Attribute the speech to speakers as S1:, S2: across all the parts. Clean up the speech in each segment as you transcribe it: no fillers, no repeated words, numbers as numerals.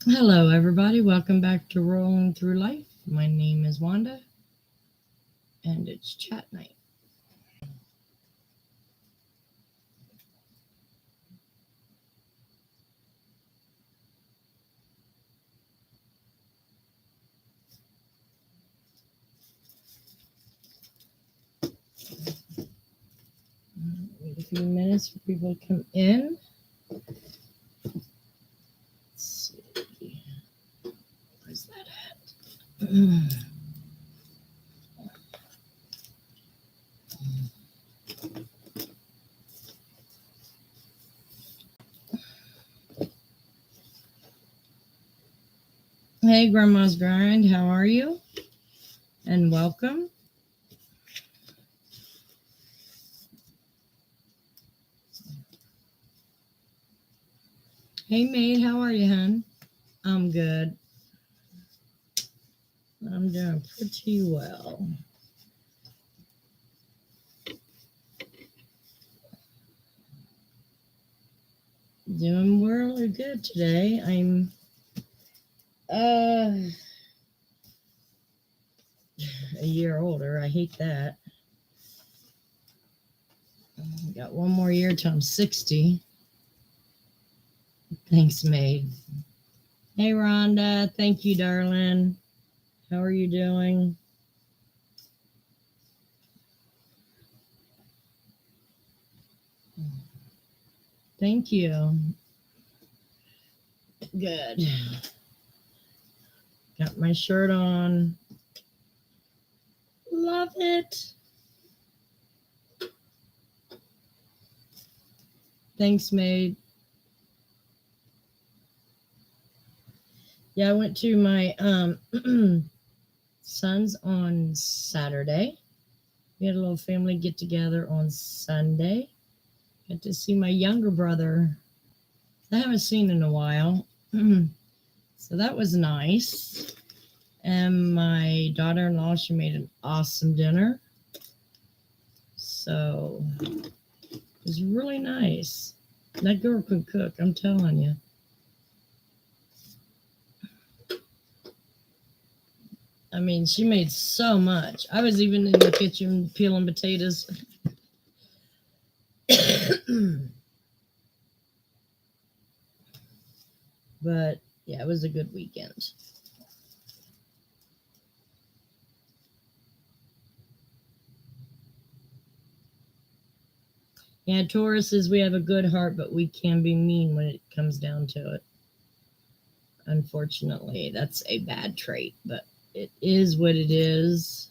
S1: Hello, everybody. Welcome back to Rolling Through Life. My name is Wanda, and it's chat night. Wait a few minutes for people to come in. Let's see. Where's that at? Hey, Grandma's Grind. How are you? And welcome. Hey, Maid. How are you, hon? I'm good. I'm doing pretty well. Doing really good today. I'm a year older. I hate that. Got one more year till I'm 60. Thanks, Maid. Hey, Rhonda. Thank you, darling. How are you doing? Thank you. Good. Got my shirt on. Love it. Thanks, Maid. Yeah, I went to my son's on Saturday. We had a little family get together on Sunday. Got to see my younger brother. I haven't seen in a while. So that was nice. And my daughter-in-law, she made an awesome dinner. So it was really nice. That girl can cook, I'm telling you. I mean, she made so much. I was even in the kitchen peeling potatoes. But yeah, it was a good weekend. Yeah, Tauruses, we have a good heart, but we can be mean when it comes down to it. Unfortunately, that's a bad trait, but it is what it is.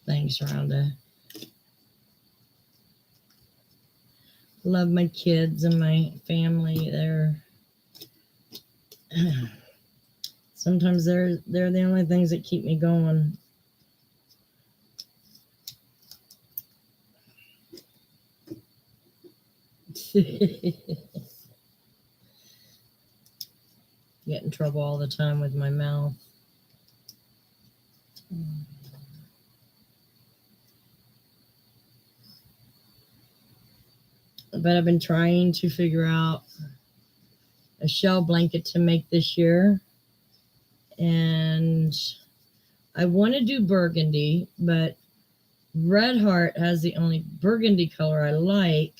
S1: Thanks, Rhonda. Love my kids and my family. Sometimes they're the only things that keep me going. Get in trouble all the time with my mouth. But I've been trying to figure out a shell blanket to make this year. And I want to do burgundy, but Red Heart has the only burgundy color I like,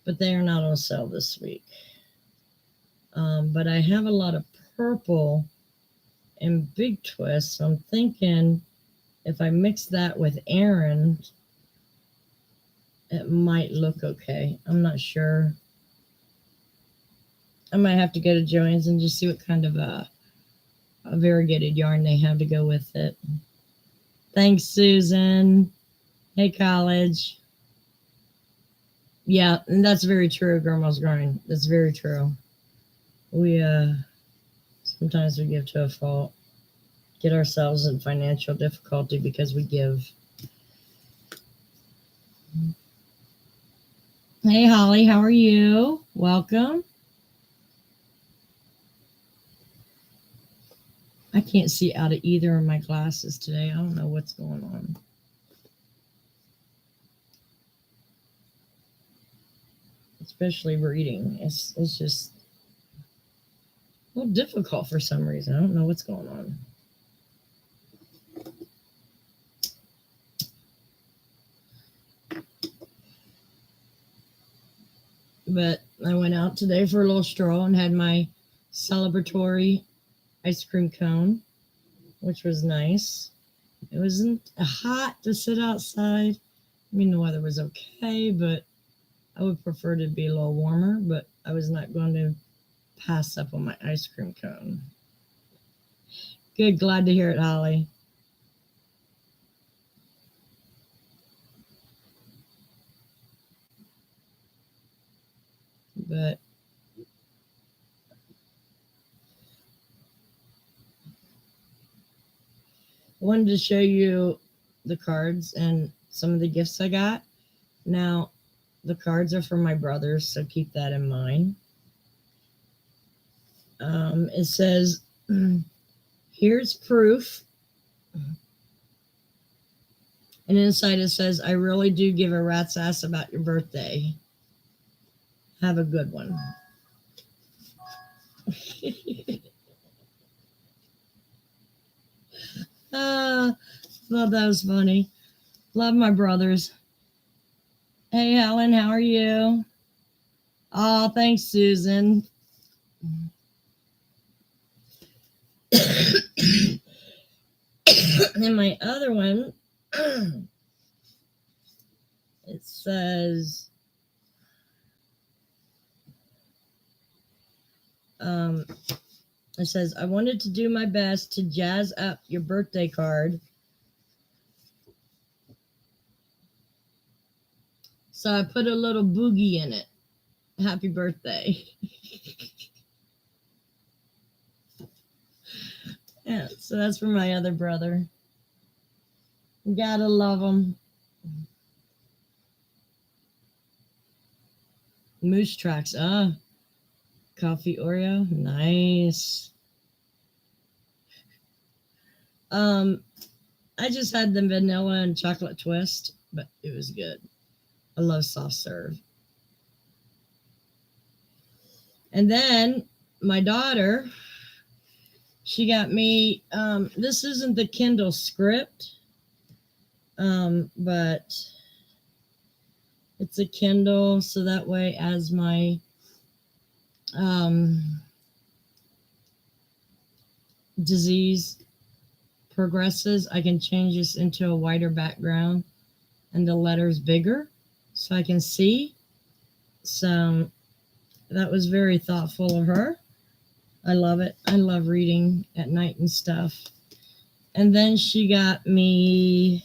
S1: but they are not on sale this week. But I have a lot of purple and Big Twist, so I'm thinking if I mix that with Aaron, it might look okay. I'm not sure. I might have to go to Joann's and just see what kind of a variegated yarn they have to go with it. Thanks, Susan. Hey, college. Yeah, and that's very true, Grandma's Grind. That's very true. We sometimes we give to a fault, get ourselves in financial difficulty because we give. Hey, Holly, how are you? Welcome. I can't see out of either of my glasses today. I don't know what's going on. especially reading. It's just a little difficult for some reason. I don't know what's going on. But I went out today for a little stroll and had my celebratory ice cream cone, which was nice. It wasn't hot to sit outside. I mean, the weather was okay, but I would prefer to be a little warmer, but I was not going to pass up on my ice cream cone. Good, glad to hear it, Holly. But I wanted to show you the cards and some of the gifts I got. Now, the cards are for my brothers, so keep that in mind. It says, here's proof. And inside it says, I really do give a rat's ass about your birthday. Have a good one. Thought that was funny. Love my brothers. Hey, Helen, how are you? Oh, thanks, Susan. And my other one, it says, I wanted to do my best to jazz up your birthday card. So I put a little boogie in it. Happy birthday. Yeah, so that's for my other brother. Gotta love him. Moose tracks. Coffee Oreo. Nice. I just had the vanilla and chocolate twist, but it was good. I love soft serve. And then my daughter, she got me, this isn't the Kindle script, but it's a Kindle, so that way as my disease progresses, I can change this into a whiter background and the letters bigger so I can see. So that was very thoughtful of her. I love it. I love reading at night and stuff. And then she got me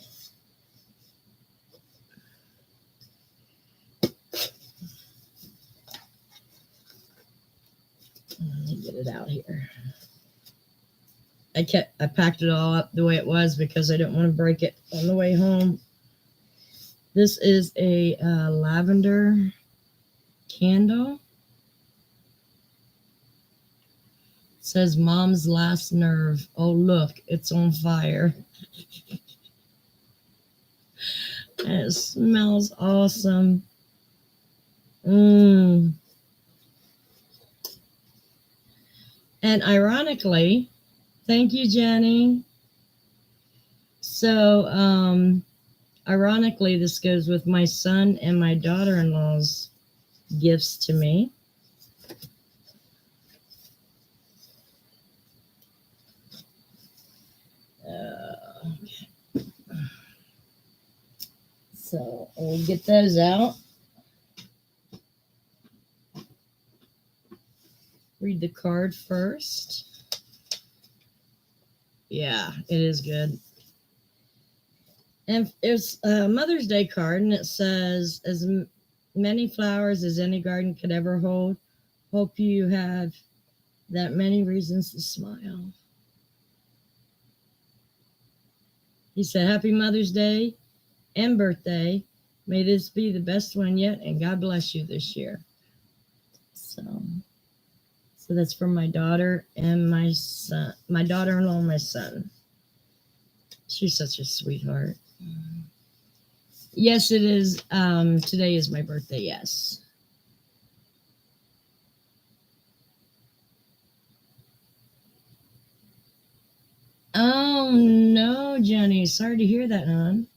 S1: let me get it out here. I packed it all up the way it was because I didn't want to break it on the way home. This is a lavender candle. It says Mom's Last Nerve. Oh, look, it's on fire. It smells awesome. And ironically, thank you, Jenny. So, ironically, this goes with my son and my daughter-in-law's gifts to me. So we'll get those out. Read the card first. Yeah, it is good. And it's a Mother's Day card, and it says, as many flowers as any garden could ever hold, hope you have that many reasons to smile. He said, Happy Mother's Day and birthday. May this be the best one yet, and God bless you this year. So that's from my daughter and my son, my daughter-in-law and my son. She's such a sweetheart. Yes, it is. Today is my birthday, yes. no, Jenny. Sorry to hear that, hon.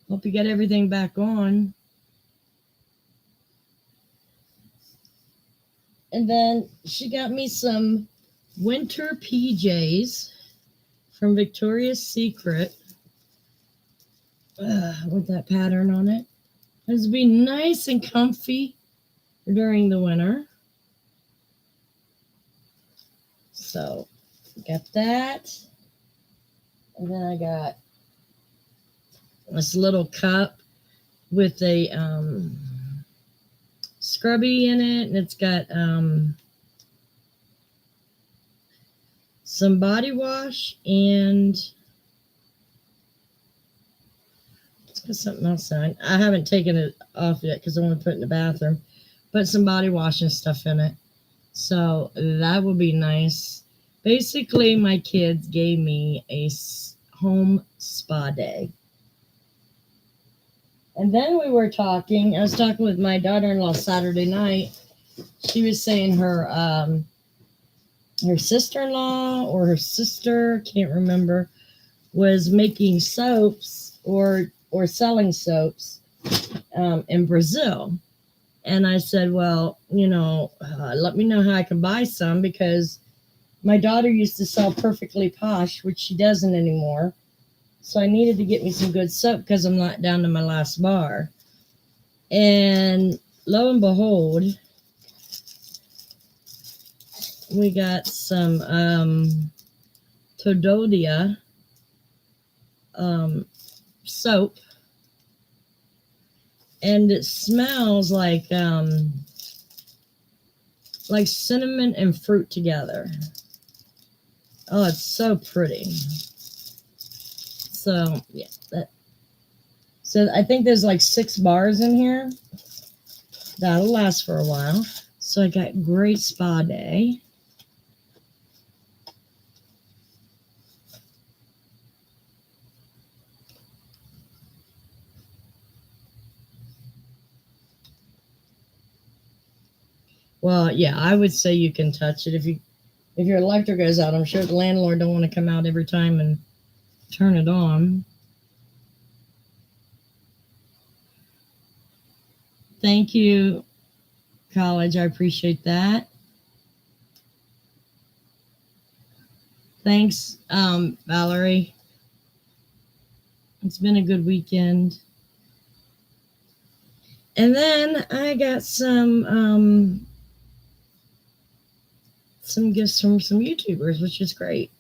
S1: Hope you get everything back on. And then she got me some winter PJs from Victoria's Secret with that pattern on it. It's be nice and comfy during the winter. So, got that. And then I got this little cup with a scrubby in it, and it's got some body wash and it's got something else on. I haven't taken it off yet because I want to put it in the bathroom. But some body wash and stuff in it. So that would be nice. Basically, my kids gave me a home spa day. And then I was talking with my daughter-in-law Saturday night. She was saying her sister-in-law or her sister, can't remember, was making soaps or selling soaps in Brazil. And I said, well, let me know how I can buy some, because my daughter used to sell Perfectly Posh, which she doesn't anymore. So I needed to get me some good soap because I'm not down to my last bar. And lo and behold, we got some Tododia soap. And it smells like cinnamon and fruit together. Oh, it's so pretty. So, yeah. So I think there's like 6 bars in here. That'll last for a while. So I got great spa day. Well, yeah, I would say you can touch it. If your electric goes out, I'm sure the landlord don't want to come out every time and turn it on. Thank you, College. I appreciate that. Thanks, Valerie. It's been a good weekend. And then I got some gifts from some YouTubers, which is great.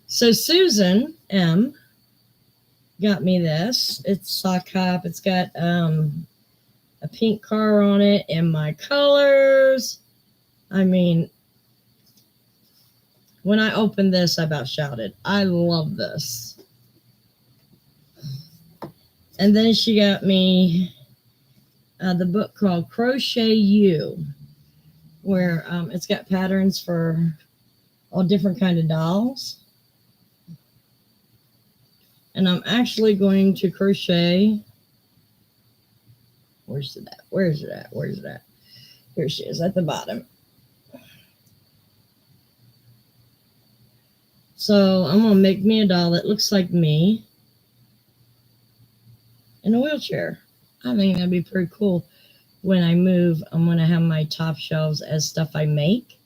S1: So Susan M got me this. It's sock hop. It's got a pink car on it and my colors. I mean, when I opened this, I about shouted. I love this. And then she got me the book called Crochet You, where it's got patterns for all different kind of dolls. And I'm actually going to crochet. Where's it at? Here she is at the bottom. So I'm going to make me a doll that looks like me in a wheelchair. I think that'd be pretty cool. When I move, I'm going to have my top shelves as stuff I make.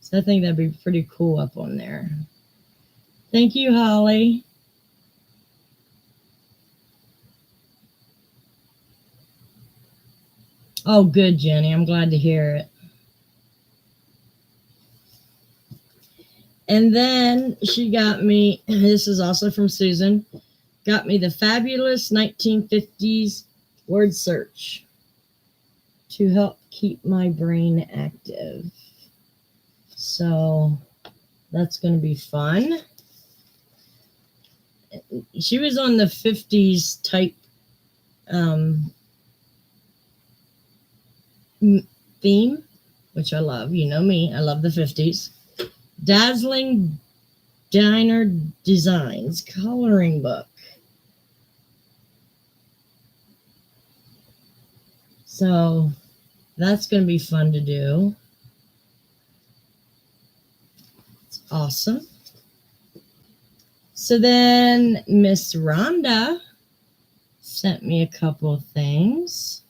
S1: So I think that'd be pretty cool up on there. Thank you, Holly. Oh, good, Jenny. I'm glad to hear it. And then she got me, this is also from Susan, got me the fabulous 1950s word search to help keep my brain active. So that's going to be fun. She was on the 50s type theme, which I love. You know me, I love the 50s. Dazzling Diner Designs coloring book. So that's going to be fun to do. It's awesome. So then Miss Rhonda sent me a couple of things.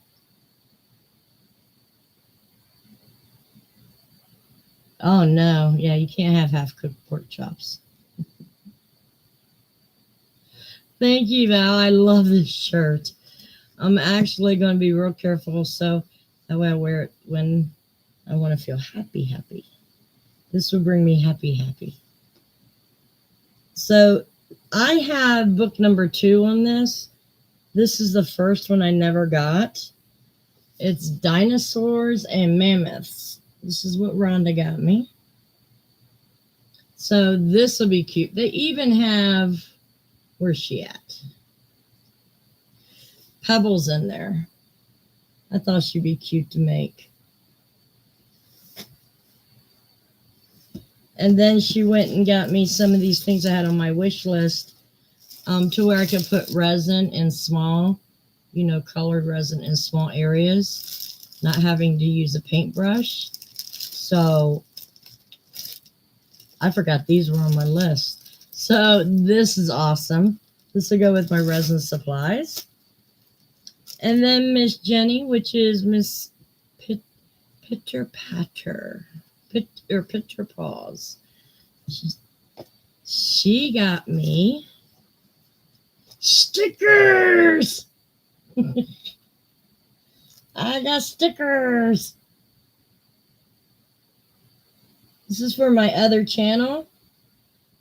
S1: Oh no, yeah, you can't have half-cooked pork chops. Thank you, Val. I love this shirt. I'm actually going to be real careful so that way I wear it when I want to feel happy. This will bring me happy. So I have book number 2 on this. This is the first one I never got. It's Dinosaurs and Mammoths. This is what Rhonda got me. So this will be cute. They even have, where's she at? Pebbles in there. I thought she'd be cute to make. And then she went and got me some of these things I had on my wish list to where I could put resin in small, colored resin in small areas, not having to use a paintbrush. So I forgot these were on my list. So this is awesome. This will go with my resin supplies. And then Miss Jenny, which is Miss Pitter Paws. She got me stickers. I got stickers. This is for my other channel.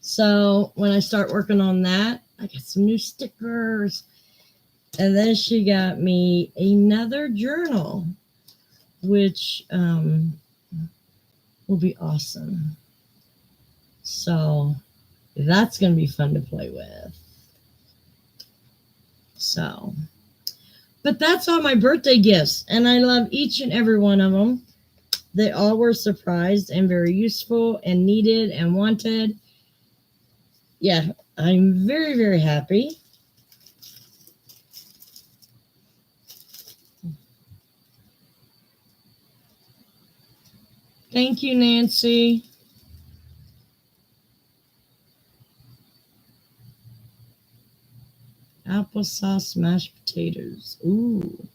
S1: So when I start working on that, I got some new stickers. And then she got me another journal, which will be awesome. So that's going to be fun to play with. So, but that's all my birthday gifts. And I love each and every one of them. They all were surprised and very useful and needed and wanted. Yeah, I'm very, very happy. Thank you, Nancy. Applesauce mashed potatoes. Ooh.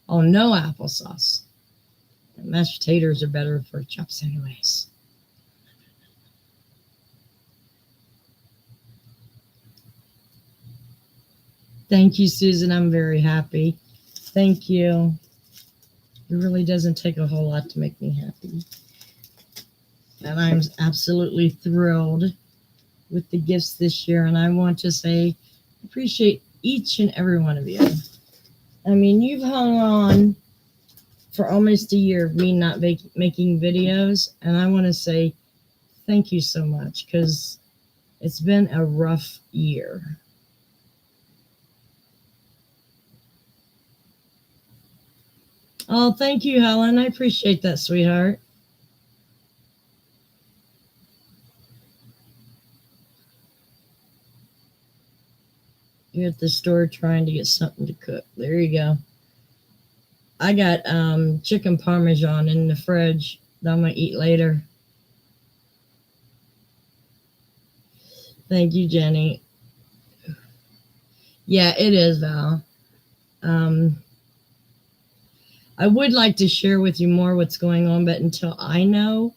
S1: Oh, no applesauce. Mashed potatoes are better for chops anyways. Thank you, Susan. I'm very happy. Thank you. It really doesn't take a whole lot to make me happy. And I'm absolutely thrilled with the gifts this year. And I want to say, appreciate each and every one of you. I mean, you've hung on for almost a year of me not making videos. And I want to say thank you so much because it's been a rough year. Oh, thank you, Helen. I appreciate that, sweetheart. You're at the store trying to get something to cook. There you go. I got chicken parmesan in the fridge that I'm going to eat later. Thank you, Jenny. Yeah, it is, Val. I would like to share with you more what's going on, but until I know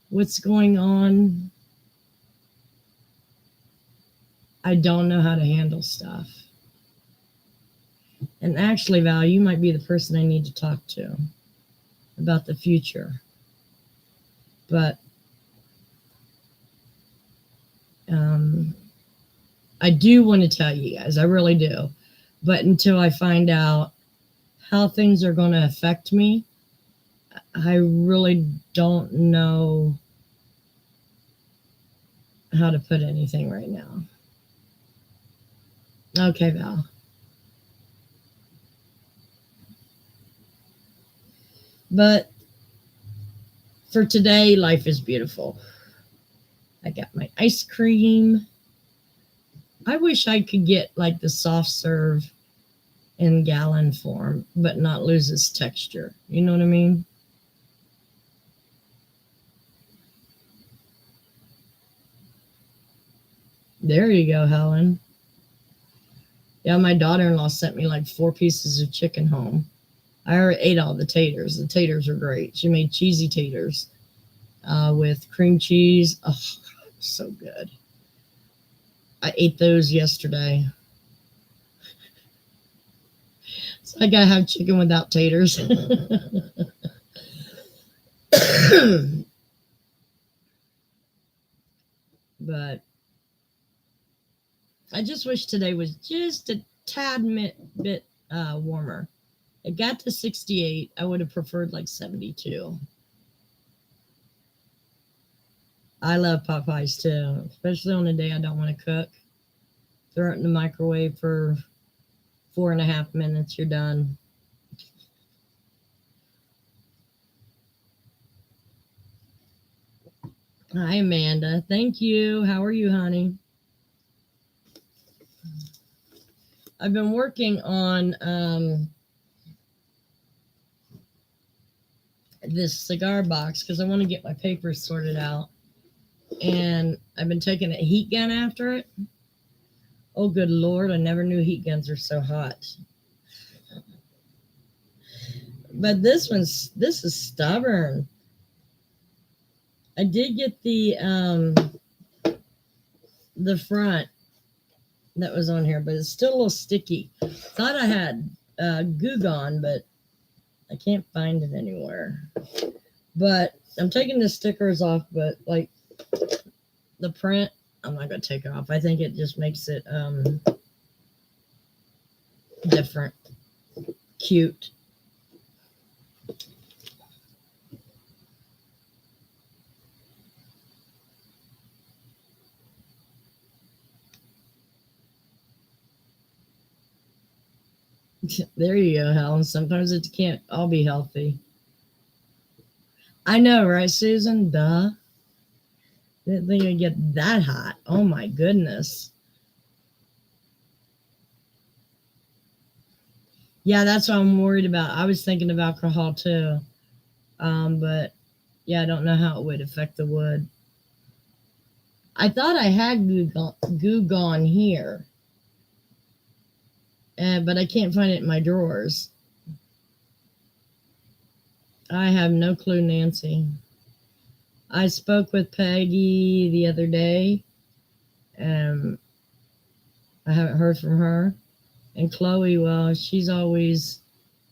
S1: what's going on, I don't know how to handle stuff. And actually, Val, you might be the person I need to talk to about the future. But I do want to tell you guys, I really do. But until I find out how things are going to affect me, I really don't know how to put anything right now. Okay, Val. But for today, life is beautiful. I got my ice cream. I wish I could get like the soft serve in gallon form, but not lose its texture. You know what I mean? There you go, Helen. Yeah, my daughter-in-law sent me like 4 pieces of chicken home. I already ate all the taters. The taters are great. She made cheesy taters with cream cheese. Oh, so good. I ate those yesterday. So I gotta have chicken without taters. But I just wish today was just a tad bit warmer. It got to 68. I would have preferred like 72. I love pot pies too, especially on a day I don't want to cook. Throw it in the microwave for 4.5 minutes. You're done. Hi, Amanda. Thank you. How are you, honey? I've been working on this cigar box because I want to get my papers sorted out. And I've been taking a heat gun after it. Oh, good Lord. I never knew heat guns are so hot. But this is stubborn. I did get the front that was on here, but it's still a little sticky. Thought I had Goo Gone, but I can't find it anywhere. But I'm taking the stickers off, but like the print, I'm not gonna take off. I think it just makes it different, cute. There you go, Helen. Sometimes it can't all be healthy. I know, right, Susan? Duh. Didn't think it'd get that hot. Oh my goodness. Yeah, that's what I'm worried about. I was thinking of alcohol too. But yeah, I don't know how it would affect the wood. I thought I had Goo Gone here, but I can't find it in my drawers. I have no clue, Nancy. I spoke with Peggy the other day. Um, I haven't heard from her. And Chloe, well, she's always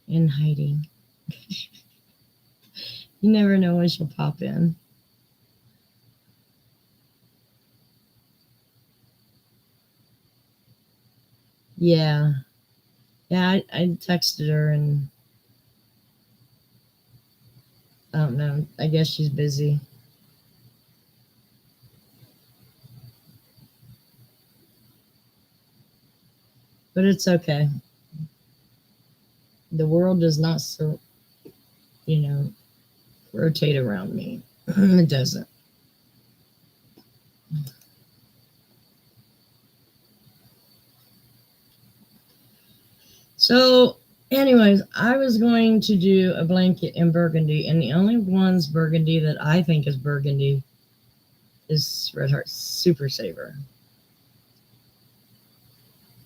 S1: in hiding. You never know when she'll pop in. Yeah. Yeah, I texted her and I don't know. I guess she's busy. But it's okay. The world does not, you know, rotate around me. It doesn't. So, anyways, I was going to do a blanket in burgundy, and the only ones burgundy that I think is burgundy is Red Heart Super Saver.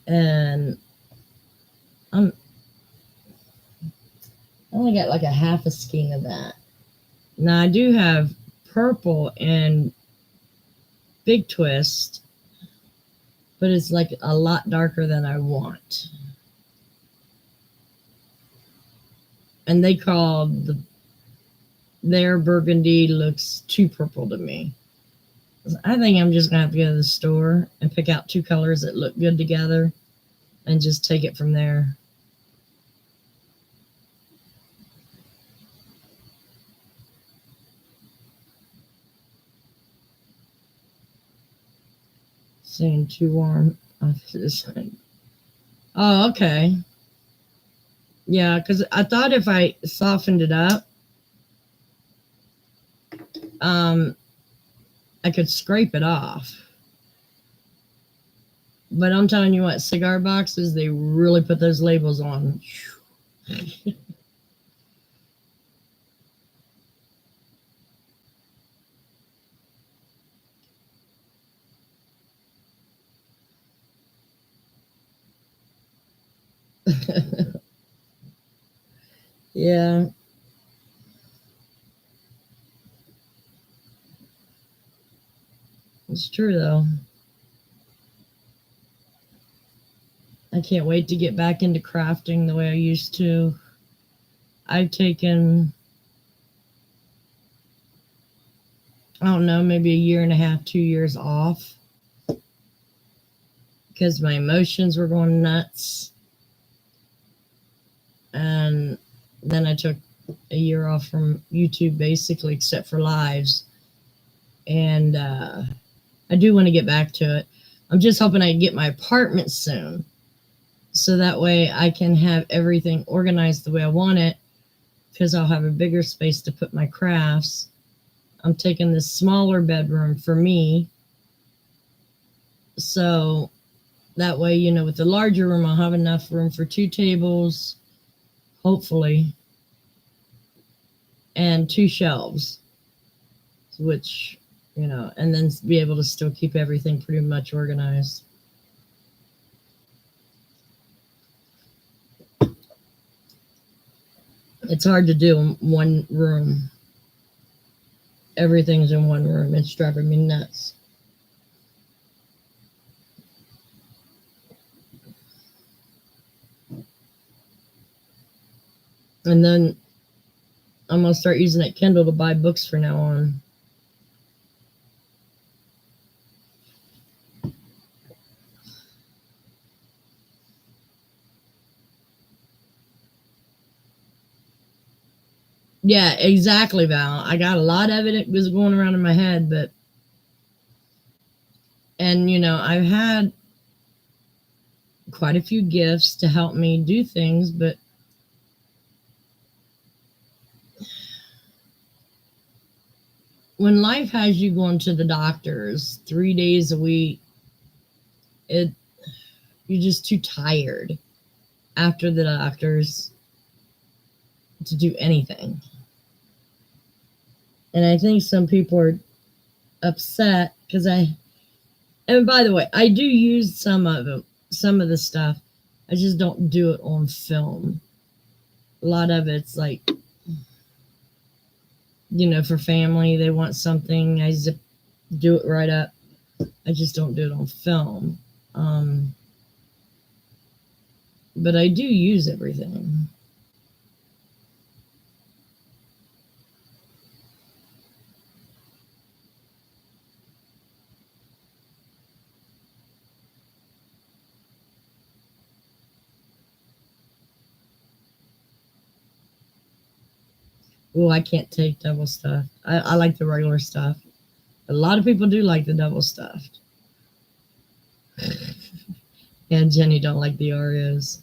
S1: And I'm I only got like a half a skein of that. Now I do have purple and Big Twist, but it's like a lot darker than I want. And they called their burgundy looks too purple to me. I think I'm just gonna have to go to the store and pick out 2 colors that look good together and just take it from there. Saying too warm. Oh, okay. Yeah, because I thought if I softened it up, um, I could scrape it off. But I'm telling you what, cigar boxes, they really put those labels on. Yeah, it's true though. I can't wait to get back into crafting the way I used to. I've taken, I don't know, maybe a year and a half, 2 years off because my emotions were going nuts. And then I took a year off from YouTube basically, except for lives. And I do want to get back to it. I'm just hoping I can get my apartment soon. So that way I can have everything organized the way I want it because I'll have a bigger space to put my crafts. I'm taking this smaller bedroom for me. So that way, with the larger room, I'll have enough room for 2 tables, hopefully, and 2 shelves, which, and then be able to still keep everything pretty much organized. It's hard to do in one room. Everything's in one room. It's driving me nuts. And then I'm going to start using that Kindle to buy books from now on. Yeah, exactly, Val. I got a lot of it was going around in my head, and I've had quite a few gifts to help me do things, but when life has you going to the doctors 3 days a week, you're just too tired after the doctors to do anything. And I think some people are upset because and by the way, I do use some of the stuff. I just don't do it on film. A lot of it's like, for family, they want something, I do it right up. I just don't do it on film. But I do use everything. Oh, I can't take double stuff. I like the regular stuff. A lot of people do like the double stuffed. And Jenny don't like the Oreos.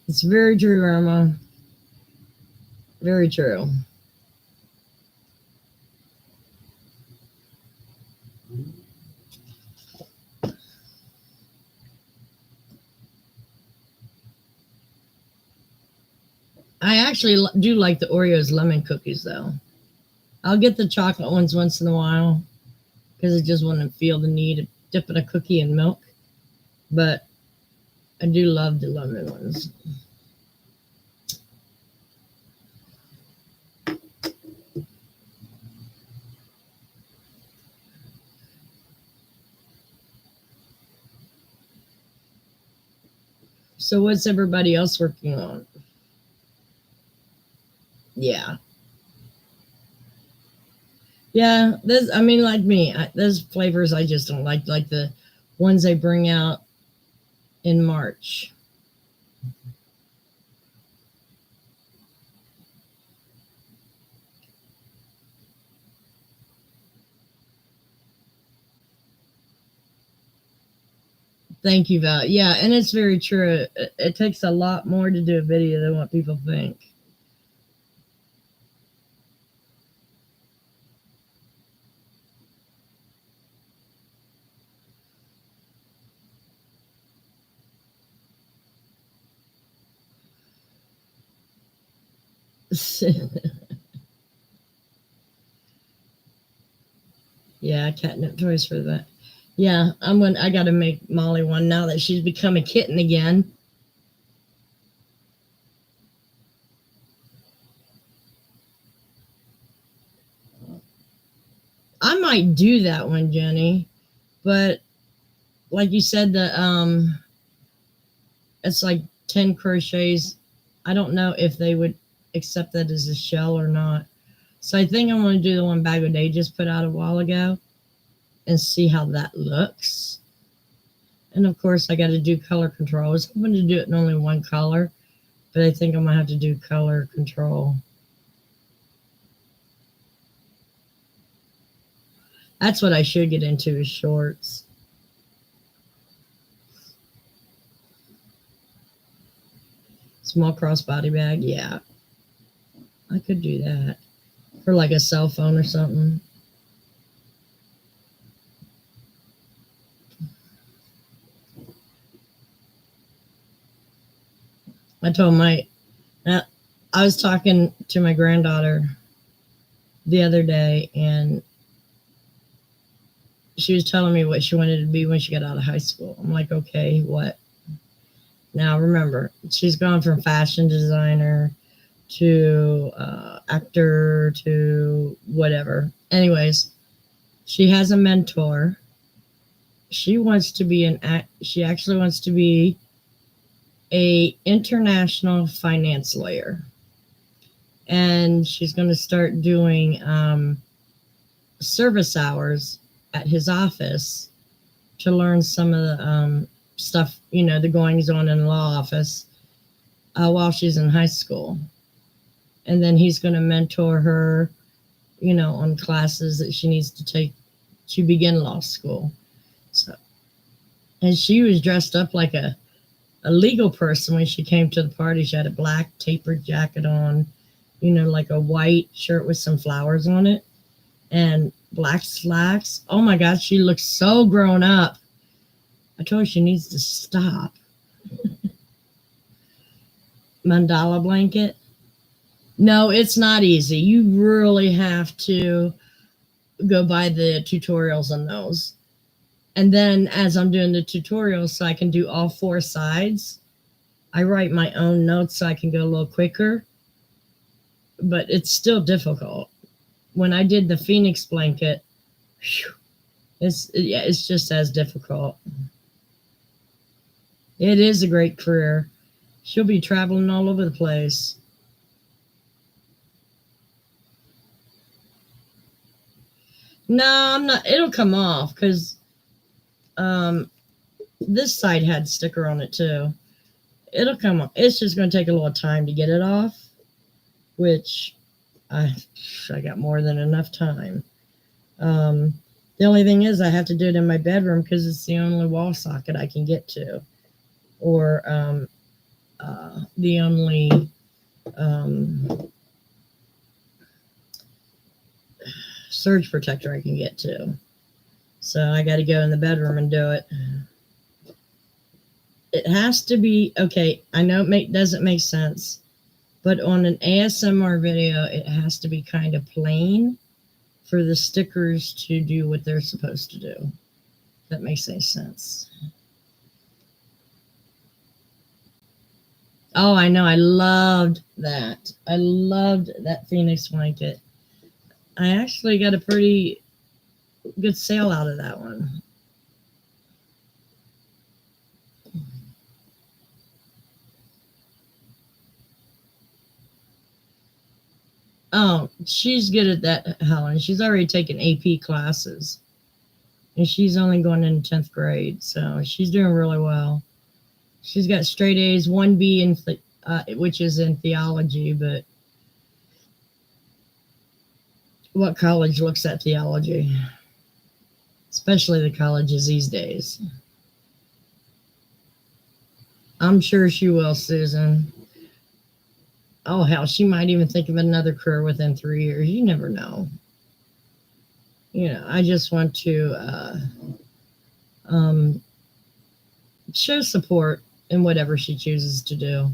S1: It's very true, Irma. Very true. I actually do like the Oreos lemon cookies, though. I'll get the chocolate ones once in a while because I just want to feel the need of dipping a cookie in milk. But I do love the lemon ones. So what's everybody else working on? Yeah. Yeah, like me, there's flavors I just don't like the ones they bring out in March. Thank you, Val. Yeah, and it's very true. It takes a lot more to do a video than what people think. Yeah, catnip toys for that. Yeah, I gotta make Molly one now that she's become a kitten again. I might do that one, Jenny, but like you said, the it's like 10 crochets. I don't know if they would accept that as a shell or not. So I think I'm going to do the one Bag O' Day just put out a while ago and see how that looks. And of course, I got to do color control. I was hoping to do it in only one color, but I think I'm going to have to do color control. That's what I should get into is shorts. Small crossbody bag, yeah. I could do that for like a cell phone or something. I told I was talking to my granddaughter the other day, and she was telling me what she wanted to be when she got out of high school. I'm like, okay, what? Now remember, she's gone from fashion designer to actor to whatever. Anyways, she has a mentor. She wants to be she actually wants to be a international finance lawyer, and she's going to start doing service hours at his office to learn some of the stuff, the goings on in the law office while she's in high school. And then he's going to mentor her, on classes that she needs to take to begin law school. So, and she was dressed up like a legal person when she came to the party. She had a black tapered jacket on, like a white shirt with some flowers on it, and black slacks. Oh my God, she looks so grown up. I told her she needs to stop. Mandala blanket. No, it's not easy. You really have to go by the tutorials on those. And then as I'm doing the tutorials, so I can do all four sides, I write my own notes so I can go a little quicker. But it's still difficult. When I did the Phoenix blanket, it's just as difficult. It is a great career. She'll be traveling all over the place. No, I'm not. It'll come off because this side had sticker on it too. It'll come off. It's just going to take a little time to get it off, which I got more than enough time. The only thing is I have to do it in my bedroom because it's the only wall socket I can get to, or the only surge protector I can get to. So I got to go in the bedroom and do it. It has to be, okay, I know it doesn't make sense, but on an ASMR video, it has to be kind of plain for the stickers to do what they're supposed to do. If that makes any sense. Oh, I know. I loved that. I loved that Phoenix blanket. I actually got a pretty good sale out of that one. Oh, she's good at that, Helen. She's already taken AP classes. And she's only going in 10th grade, so she's doing really well. She's got straight A's, 1B, which is in theology, but what college looks at theology? Especially the colleges these days. I'm sure she will, Susan. Oh, hell, she might even think of another career within 3 years. You never know. I just want to show support in whatever she chooses to do.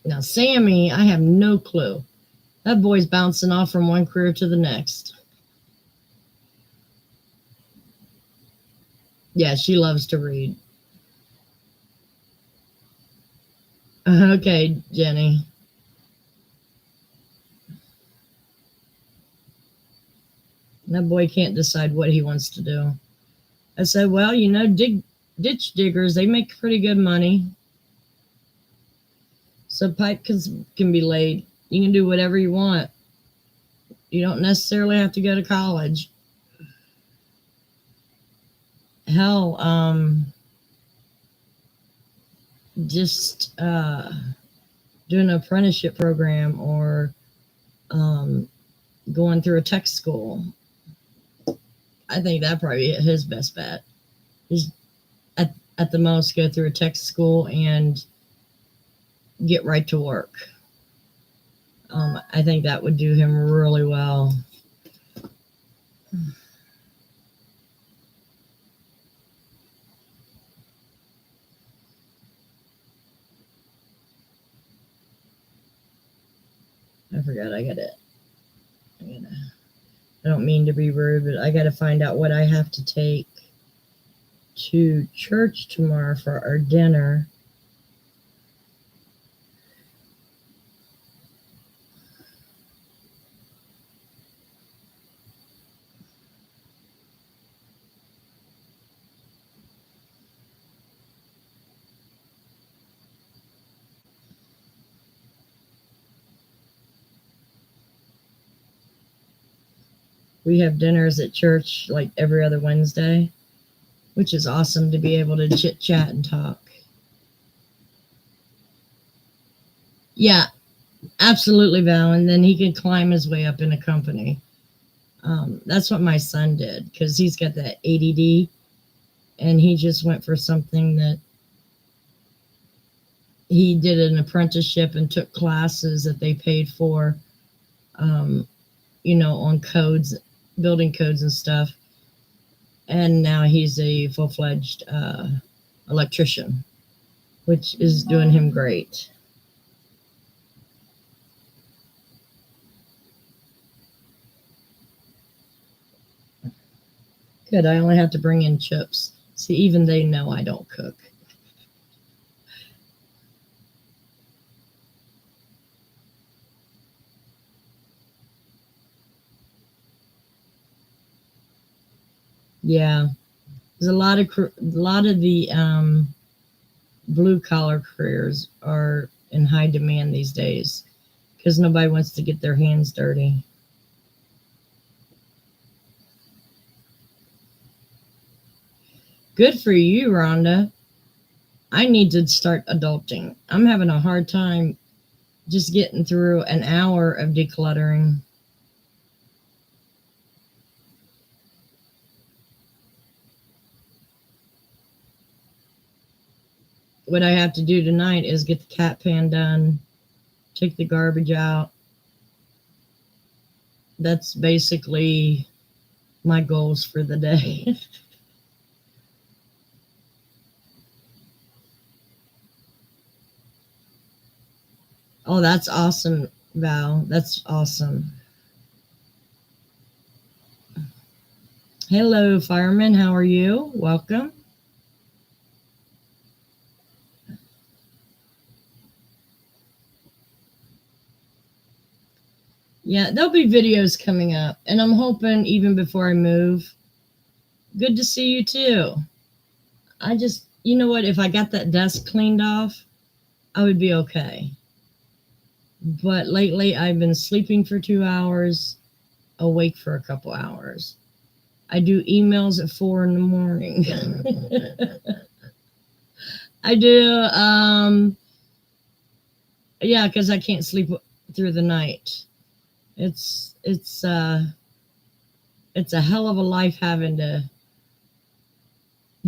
S1: Now, Sammy, I have no clue. That boy's bouncing off from one career to the next. Yeah, she loves to read. Okay, Jenny. That boy can't decide what he wants to do. I said, well, ditch diggers, they make pretty good money. So pipe can be laid. You can do whatever you want. You don't necessarily have to go to college. Hell, just do an apprenticeship program or um, going through a tech school. I think that probably his best bet. He's at the most go through a tech school and get right to work. I think that would do him really well. I forgot. I don't mean to be rude, but I gotta find out what I have to take to church tomorrow for our dinner. We have dinners at church like every other Wednesday, which is awesome to be able to chit chat and talk. Yeah, absolutely, Val. And then he can climb his way up in a company. That's what my son did because he's got that ADD, and he just went for something that he did an apprenticeship and took classes that they paid for, um, on codes, building codes and stuff. And now he's a full-fledged electrician, which is doing him great. Good. I only have to bring in chips. See, even they know I don't cook. Yeah, there's a lot of the blue collar careers are in high demand these days because nobody wants to get their hands dirty. Good for you, Rhonda. I need to start adulting. I'm having a hard time just getting through an hour of decluttering. What I have to do tonight is get the cat pan done, take the garbage out. That's basically my goals for the day. Oh, that's awesome, Val. That's awesome. Hello, fireman. How are you? Welcome. Yeah, there'll be videos coming up, and I'm hoping even before I move. Good to see you too. I just, you know what? If I got that desk cleaned off, I would be okay. But lately, I've been sleeping for 2 hours, awake for a couple hours. I do emails at 4 in the morning. I do. Yeah, because I can't sleep through the night. It's it's uh it's a hell of a life having to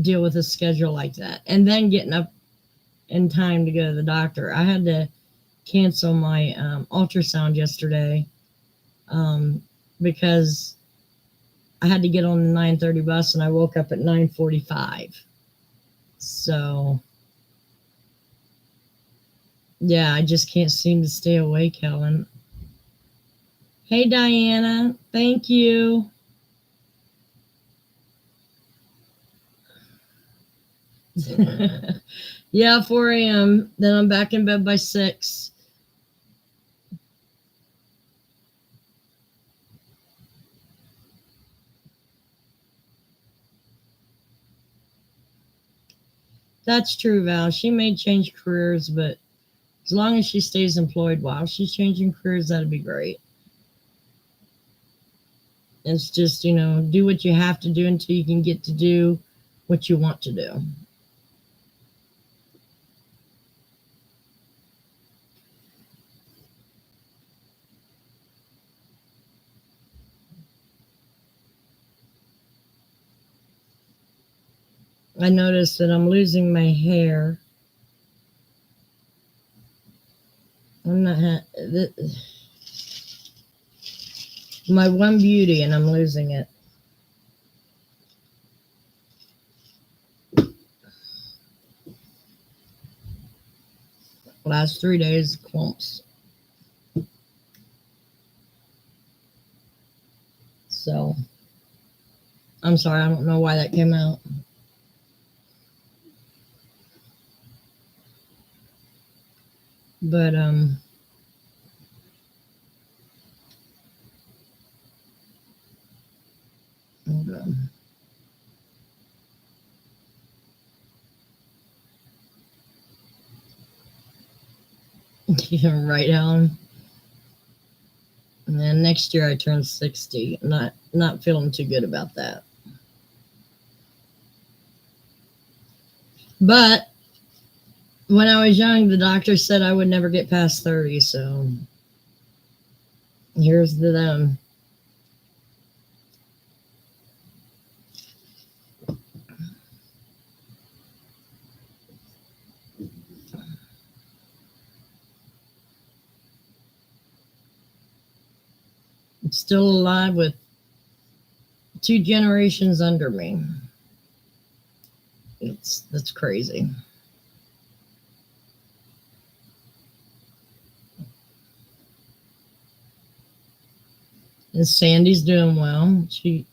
S1: deal with a schedule like that, and then getting up in time to go to the doctor. I had to cancel my ultrasound yesterday um, because I had to get on the 9:30 bus, and I woke up at 9:45. So yeah, I just can't seem to stay awake, Helen. Hey, Diana. Thank you. Yeah, 4 a.m. Then I'm back in bed by 6. That's true, Val. She may change careers, but as long as she stays employed while she's changing careers, that'd be great. It's just, do what you have to do until you can get to do what you want to do. I noticed that I'm losing my hair. I'm not my one beauty, and I'm losing it. Last 3 days, clumps. So, I'm sorry, I don't know why that came out. But, hold on. Yeah, right, Helen. And then next year I turn 60. Not feeling too good about that. But when I was young, the doctor said I would never get past 30, so here's to them. I'm still alive with 2 generations under me. That's crazy. And Sandy's doing well. She's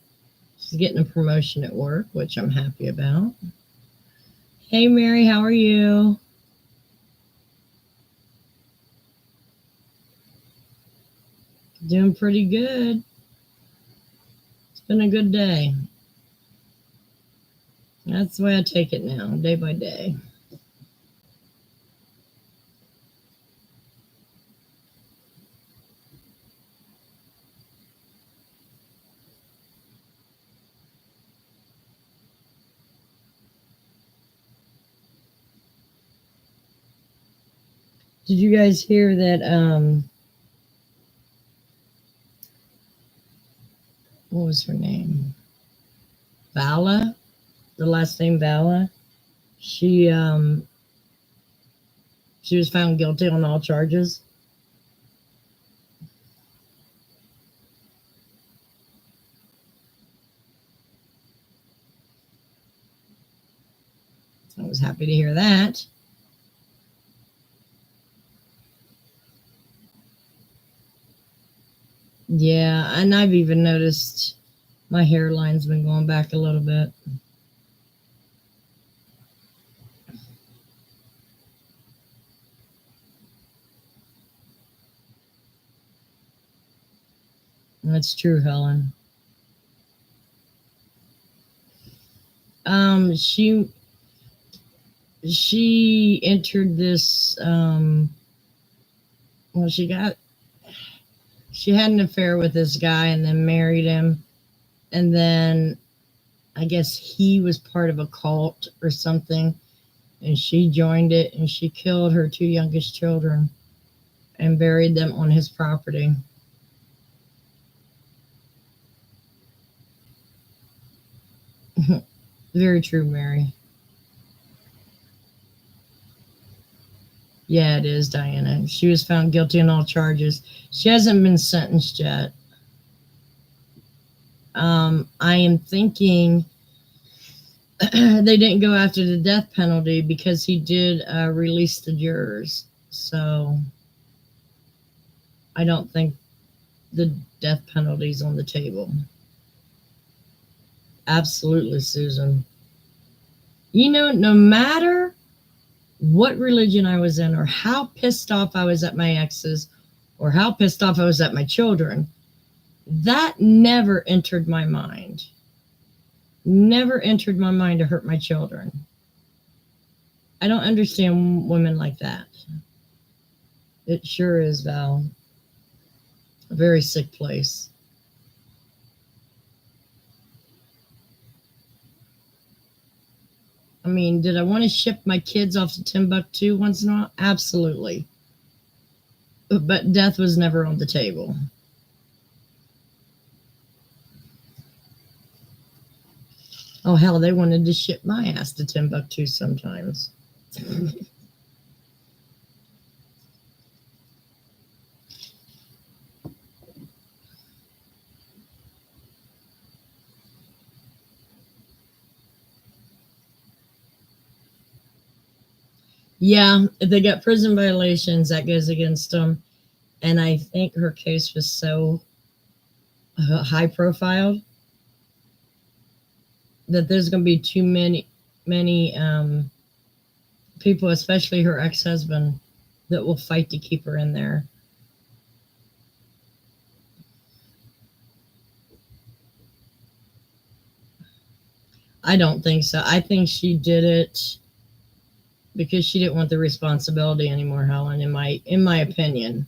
S1: getting a promotion at work, which I'm happy about. Hey, Mary, how are you? Doing pretty good. It's been a good day. That's the way I take it now, day by day. Did you guys hear that? What was her name? Vala, the last name Vala. She was found guilty on all charges. I was happy to hear that. Yeah, and I've even noticed my hairline's been going back a little bit. That's true, Helen. She entered this. Well, she had an affair with this guy and then married him, and then I guess he was part of a cult or something, and she joined it, and she killed her 2 youngest children and buried them on his property. Very true, Mary. Yeah, it is, Diana. She was found guilty on all charges. She hasn't been sentenced yet. I am thinking they didn't go after the death penalty because he did release the jurors. So I don't think the death penalty is on the table. Absolutely, Susan. No matter what religion I was in or how pissed off I was at my exes or how pissed off I was at my children, that never entered my mind. Never entered my mind to hurt my children. I don't understand women like that. It sure is, Val. A very sick place. I mean, did I want to ship my kids off to Timbuktu once in a while? Absolutely. But death was never on the table. Oh, hell, they wanted to ship my ass to Timbuktu sometimes. Yeah, if they got prison violations, that goes against them. And I think her case was so high profile that there's going to be too many people, especially her ex-husband, that will fight to keep her in there. I don't think so. I think she did it because she didn't want the responsibility anymore, Helen, in my opinion.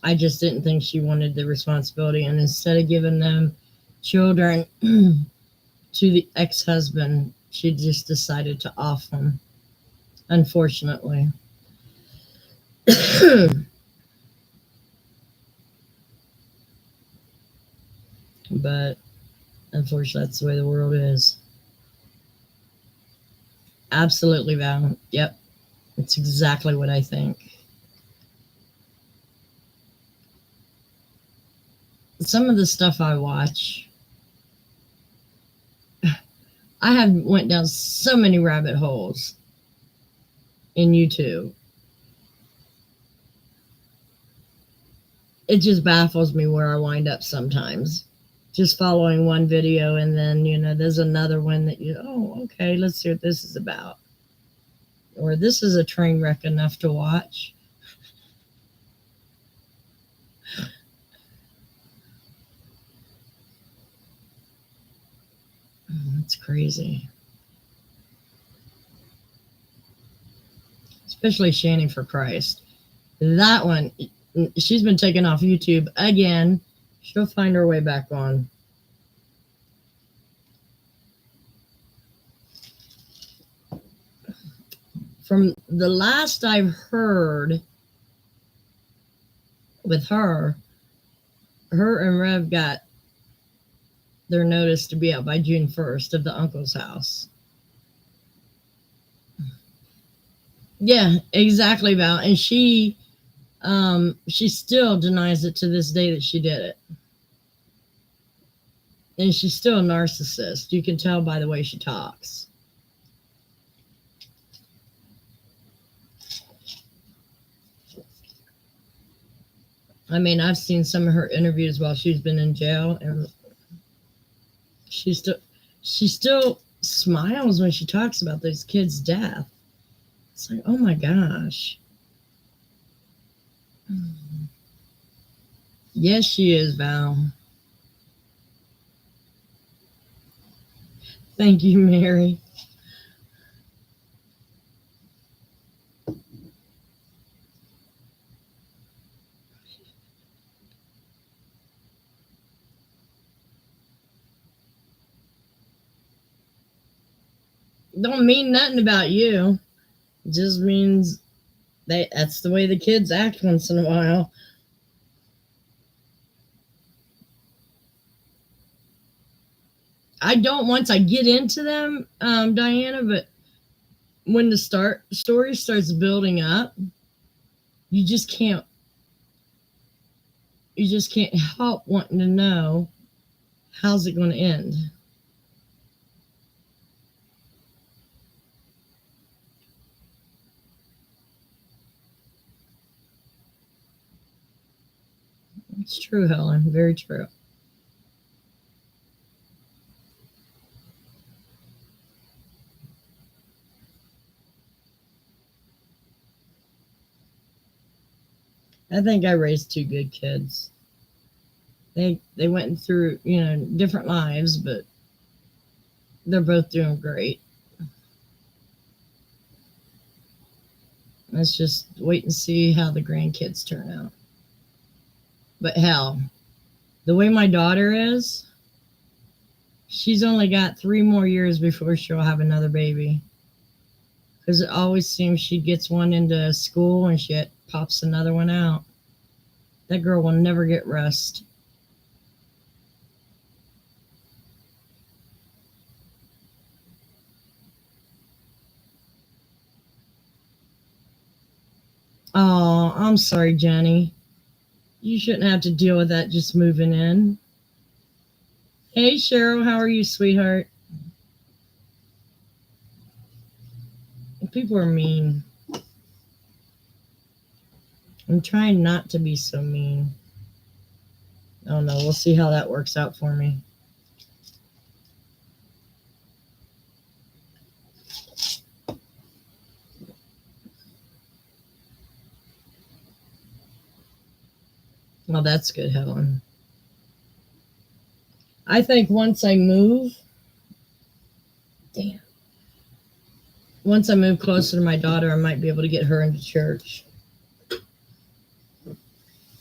S1: I just didn't think she wanted the responsibility, and instead of giving them children to the ex-husband, she just decided to off them, unfortunately. But unfortunately, that's the way the world is. Absolutely, Val. Yep. It's exactly what I think. Some of the stuff I watch, I have went down so many rabbit holes in YouTube. It just baffles me where I wind up sometimes. Just following one video and then, there's another one that okay, let's see what this is about. Or this is a train wreck enough to watch. It's crazy. Especially Shanny for Christ. That one, she's been taken off YouTube again. She'll find her way back on. From the last I've heard with her and Rev got their notice to be out by June 1st of the uncle's house. Yeah, exactly, Val. And she still denies it to this day that she did it. And she's still a narcissist. You can tell by the way she talks. I mean, I've seen some of her interviews while she's been in jail, and she still smiles when she talks about those kids' death. It's like, oh my gosh. Yes, she is, Val. Thank you, Mary. Don't mean nothing about you. It just means that's the way the kids act once in a while. I don't once I get into them, Diana, but when the story starts building up, you just can't help wanting to know how's it going to end. It's true, Helen. Very true. I think I raised two good kids. They went through, different lives, but they're both doing great. Let's just wait and see how the grandkids turn out. But hell, the way my daughter is, she's only got 3 more years before she'll have another baby. Because it always seems she gets one into school and she pops another one out. That girl will never get rest. Oh, I'm sorry, Jenny. You shouldn't have to deal with that just moving in. Hey, Cheryl, how are you, sweetheart? People are mean. I'm trying not to be so mean. Oh no, we'll see how that works out for me. Well, that's good, Helen. I think once I move, once I move closer to my daughter, I might be able to get her into church.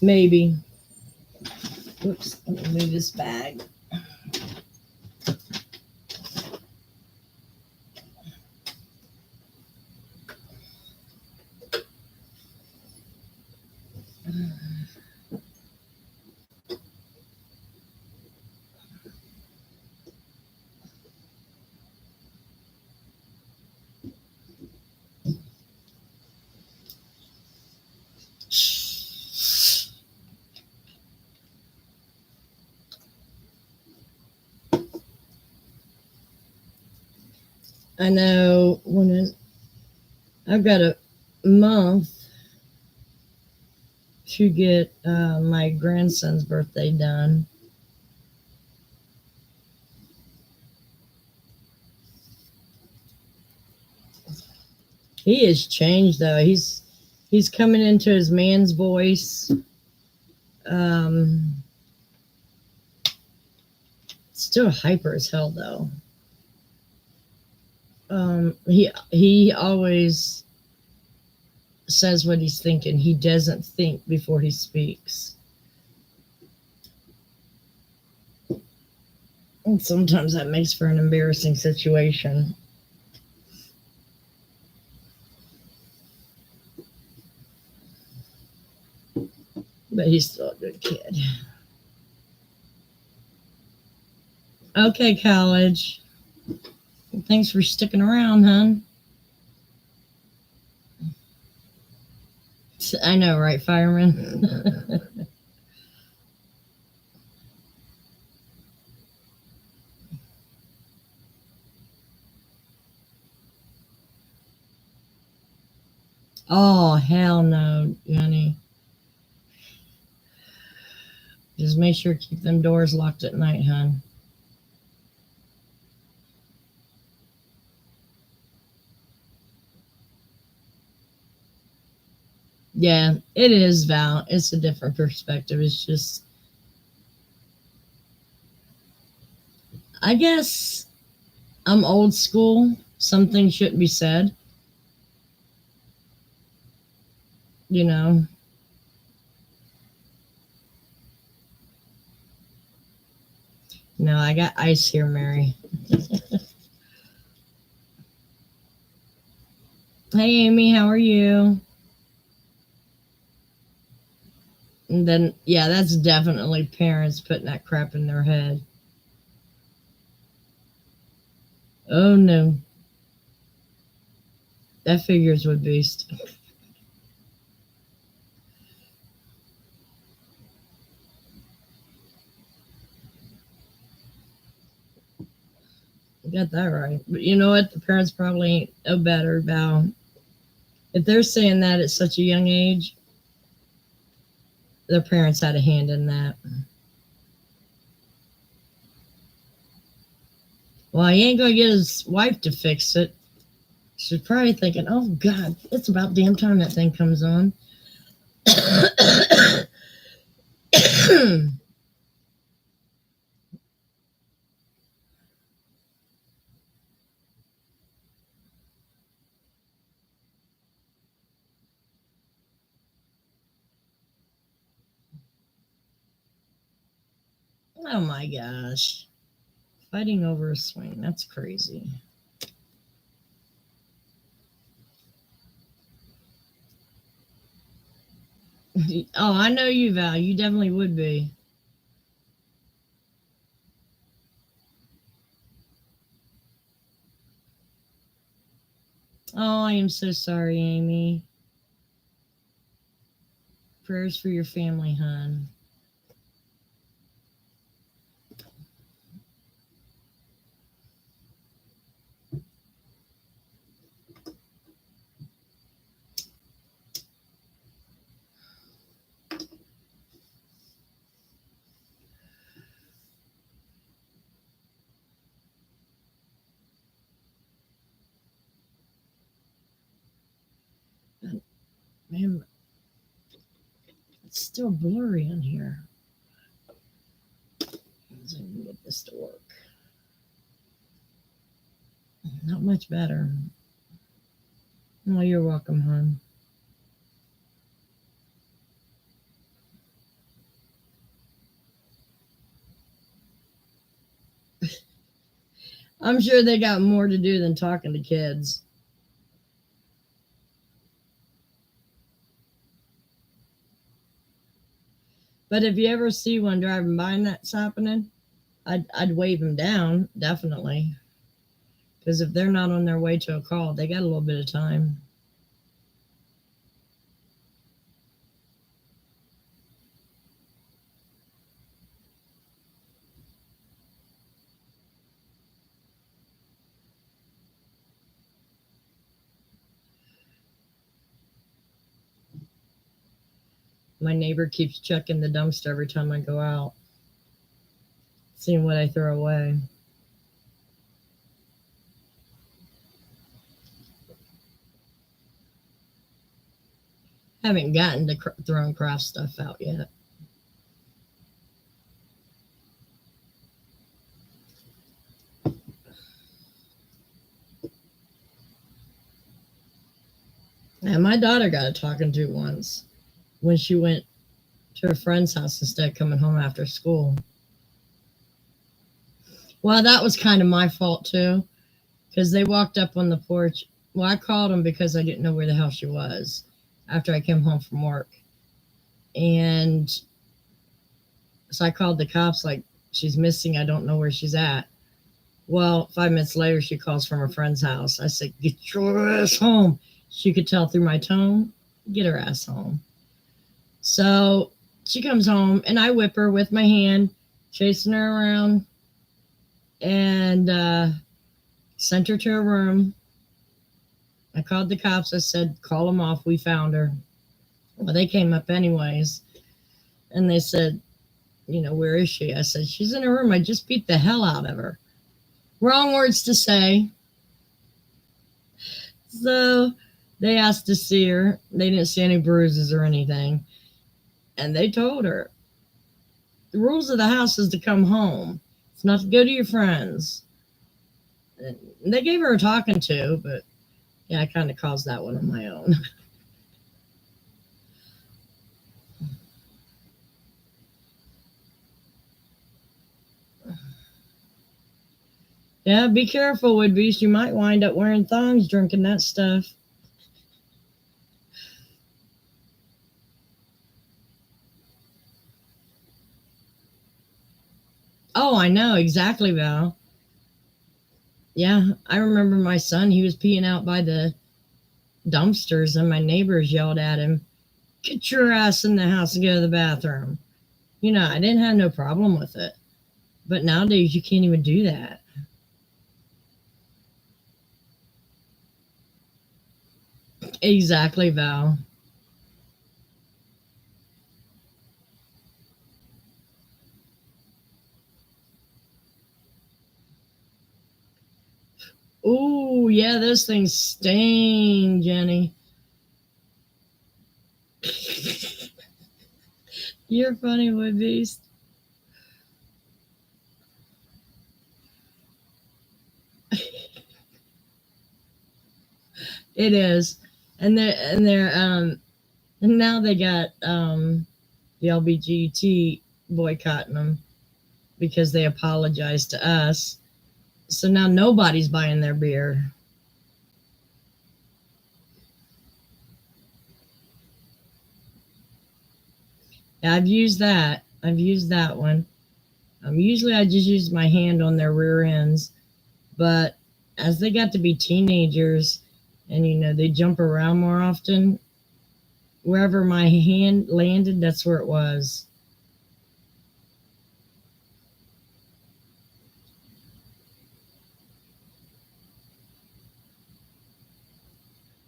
S1: Maybe. Oops, let me move this bag. I know I've got a month to get my grandson's birthday done. He has changed though. He's coming into his man's voice. Still hyper as hell though. He always says what he's thinking. He doesn't think before he speaks. And sometimes that makes for an embarrassing situation. But he's still a good kid. Okay, college. Thanks for sticking around, hon. I know, right, fireman? Oh, hell no, Jenny. Just make sure to keep them doors locked at night, hon. Yeah, it is, Val. It's a different perspective. It's just, I guess I'm old school. Some things shouldn't be said. You know. No, I got ice here, Mary. Hey, Amy, how are you? And then, yeah, that's definitely parents putting that crap in their head. Oh, no. That figures would beast. You got that right. But you know what? The parents probably ain't no better about. If they're saying that at such a young age, their parents had a hand in that. Well, he ain't going to get his wife to fix it. She's probably thinking, oh, God, it's about damn time that thing comes on. Oh my gosh. Fighting over a swing. That's crazy. Oh, I know you, Val. You definitely would be. Oh, I am so sorry, Amy. Prayers for your family, hon. Man, it's still blurry in here. Let's see if I can get this to work. Not much better. Oh, you're welcome, hon. I'm sure they got more to do than talking to kids. But if you ever see one driving by and that's happening, I'd wave them down, definitely. Because if they're not on their way to a call, they got a little bit of time. My neighbor keeps checking the dumpster every time I go out, seeing what I throw away. Haven't gotten to throwing craft stuff out yet. And my daughter got a talking to once when she went to a friend's house instead of coming home after school. Well, that was kind of my fault too, because they walked up on the porch. Well, I called them because I didn't know where the hell she was after I came home from work. And so I called the cops, like, she's missing. I don't know where she's at. Well, 5 minutes later, she calls from her friend's house. I said, get your ass home. She could tell through my tone, get her ass home. So she comes home, and I whip her with my hand, chasing her around, and sent her to her room. I called the cops. I said, call them off. We found her. Well, they came up anyways, and they said, where is she? I said, she's in her room. I just beat the hell out of her. Wrong words to say. So they asked to see her. They didn't see any bruises or anything. And they told her, the rules of the house is to come home. It's not to go to your friends. And they gave her a talking to, but yeah, I kind of caused that one on my own. Yeah, be careful, Woodbeast. You might wind up wearing thongs drinking that stuff. Oh, I know, exactly, Val. Yeah, I remember my son, he was peeing out by the dumpsters, and my neighbors yelled at him, get your ass in the house and go to the bathroom. I didn't have no problem with it. But nowadays, you can't even do that. Exactly, Val. Ooh, yeah, those things sting, Jenny. You're funny, Wood Beast. It is. And now they got the LBGT boycotting them because they apologized to us. So now nobody's buying their beer. I've used that. I've used that one. Usually I just use my hand on their rear ends, but as they got to be teenagers and they jump around more often, wherever my hand landed, that's where it was.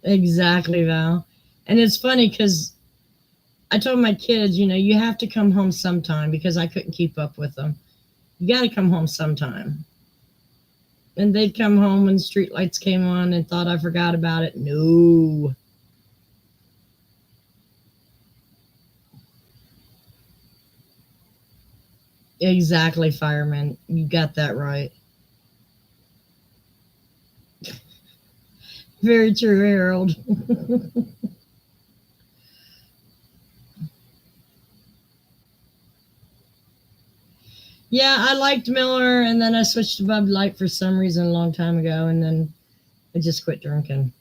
S1: Exactly, Val. And it's funny because I told my kids, you have to come home sometime because I couldn't keep up with them. You got to come home sometime. And they'd come home when the street lights came on and thought I forgot about it. No. Exactly, fireman. You got that right. Very true, Harold. Yeah, I liked Miller, and then I switched to Bud Light for some reason a long time ago, and then I just quit drinking.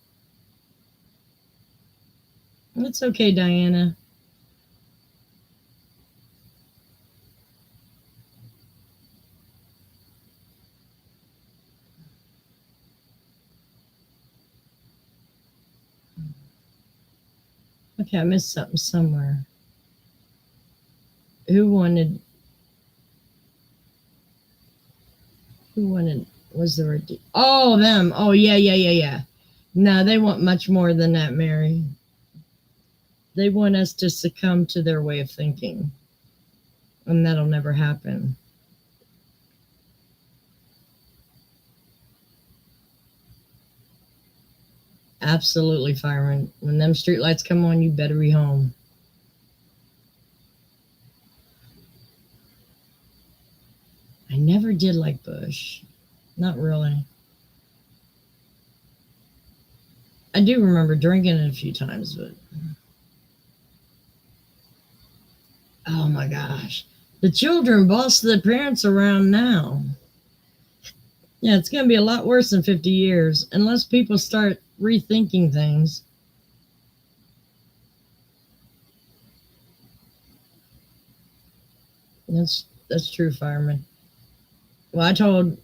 S1: It's okay, Diana. Okay, I missed something somewhere. Who wanted? Who wanted? Was there a? Oh, them. Oh, yeah, yeah, yeah, yeah. No, they want much more than that, Mary. They want us to succumb to their way of thinking, and that'll never happen. Absolutely, fireman. When them street lights come on, you better be home. I never did like Bush. Not really. I do remember drinking it a few times, but oh my gosh. The children boss their parents around now. Yeah, it's going to be a lot worse in 50 years unless people start rethinking things. That's true, fireman. Well, I told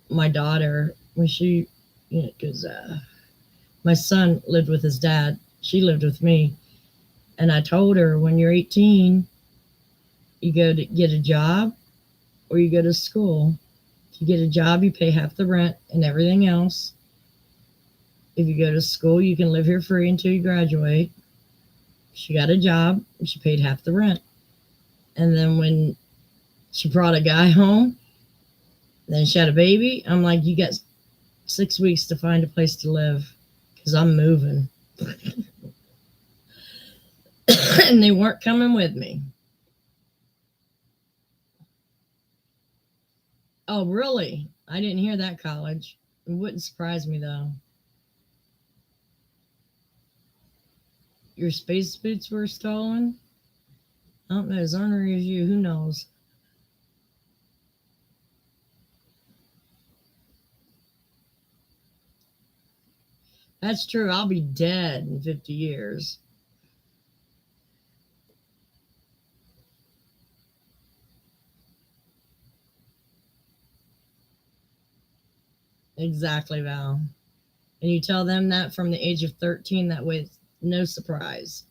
S1: my daughter when she, because my son lived with his dad, she lived with me, and I told her when you're 18, you go to get a job or you go to school. If you get a job, you pay half the rent and everything else. If you go to school, you can live here free until you graduate. She got a job, she paid half the rent. And then when she brought a guy home, then she had a baby, I'm like, you got 6 weeks to find a place to live because I'm moving. And they weren't coming with me. Oh, really? I didn't hear that, college. It wouldn't surprise me, though. Your space boots were stolen? I don't know, as ornery as you, who knows? That's true. I'll be dead in 50 years. Exactly, Val. And you tell them that from the age of 13, that way it's no surprise.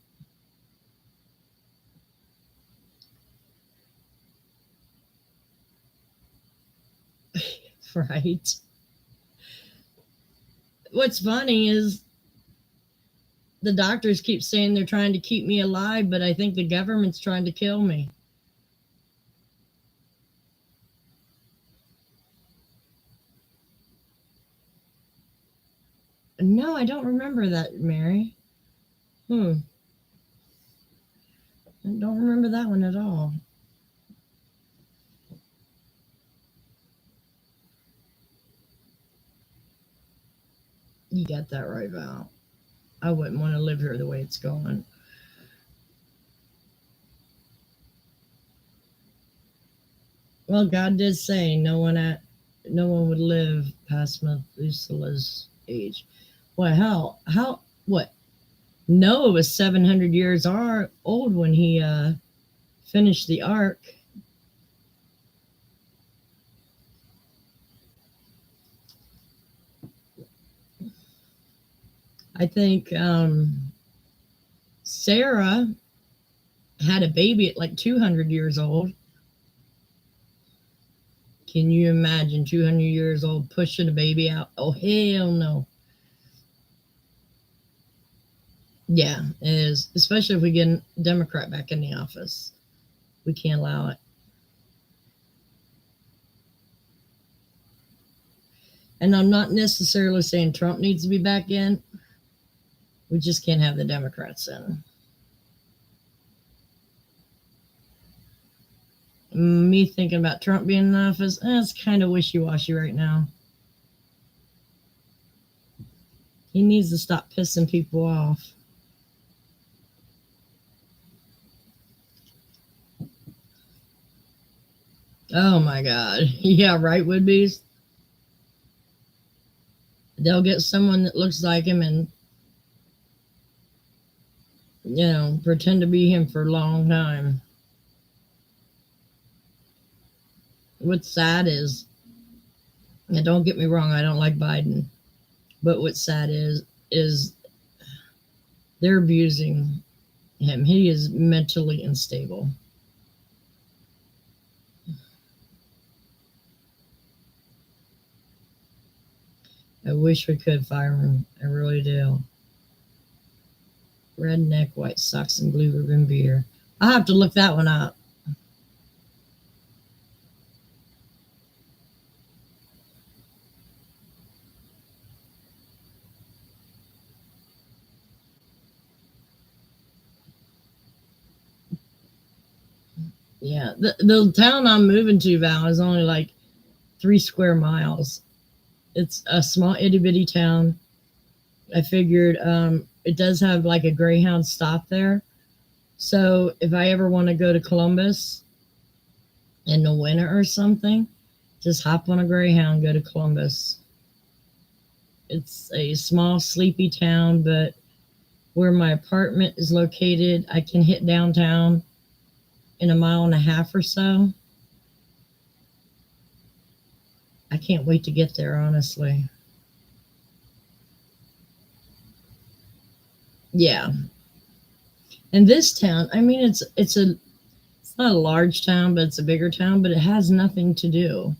S1: Right? What's funny is the doctors keep saying they're trying to keep me alive, but I think the government's trying to kill me. No, I don't remember that, Mary. Hmm. I don't remember that one at all. You got that right, Val. I wouldn't want to live here the way it's going. Well, God did say no one would live past Methuselah's age. Well, hell, how what? Noah was 700 years old when he finished the ark. I think Sarah had a baby at like 200 years old. Can you imagine 200 years old pushing a baby out? Oh, hell no. Yeah, it is. Especially if we get a Democrat back in the office. We can't allow it. And I'm not necessarily saying Trump needs to be back in. We just can't have the Democrats in. Me thinking about Trump being in office, it's kind of wishy washy right now. He needs to stop pissing people off. Oh my God. Yeah, right, would be. They'll get someone that looks like him and, pretend to be him for a long time. What's sad is, and don't get me wrong, I don't like Biden, but what's sad is they're abusing him. He is mentally unstable. I wish we could fire him. I really do. Redneck, white socks, and blue ribbon beer. I'll have to look that one up. Yeah, the town I'm moving to, Val, is only like 3 square miles. It's a small itty bitty town. I figured it does have like a Greyhound stop there. So if I ever want to go to Columbus in the winter or something, just hop on a Greyhound, go to Columbus. It's a small, sleepy town, but where my apartment is located, I can hit downtown in a mile and a half or so. I can't wait to get there, honestly. Yeah. And this town, I mean, it's not a large town, but it's a bigger town, but it has nothing to do.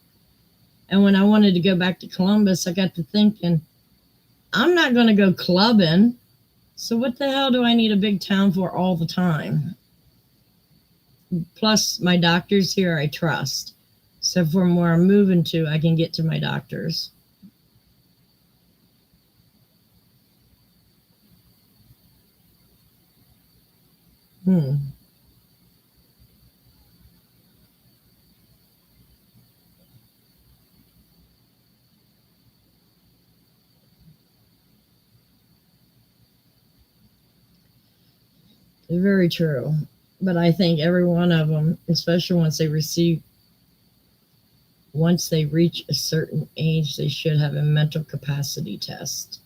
S1: And when I wanted to go back to Columbus, I got to thinking, I'm not going to go clubbing. So what the hell do I need a big town for all the time? Plus, my doctors here I trust. So from where I'm moving to, I can get to my doctors. Hmm. Very true. But I think every one of them, especially once they reach a certain age, they should have a mental capacity test.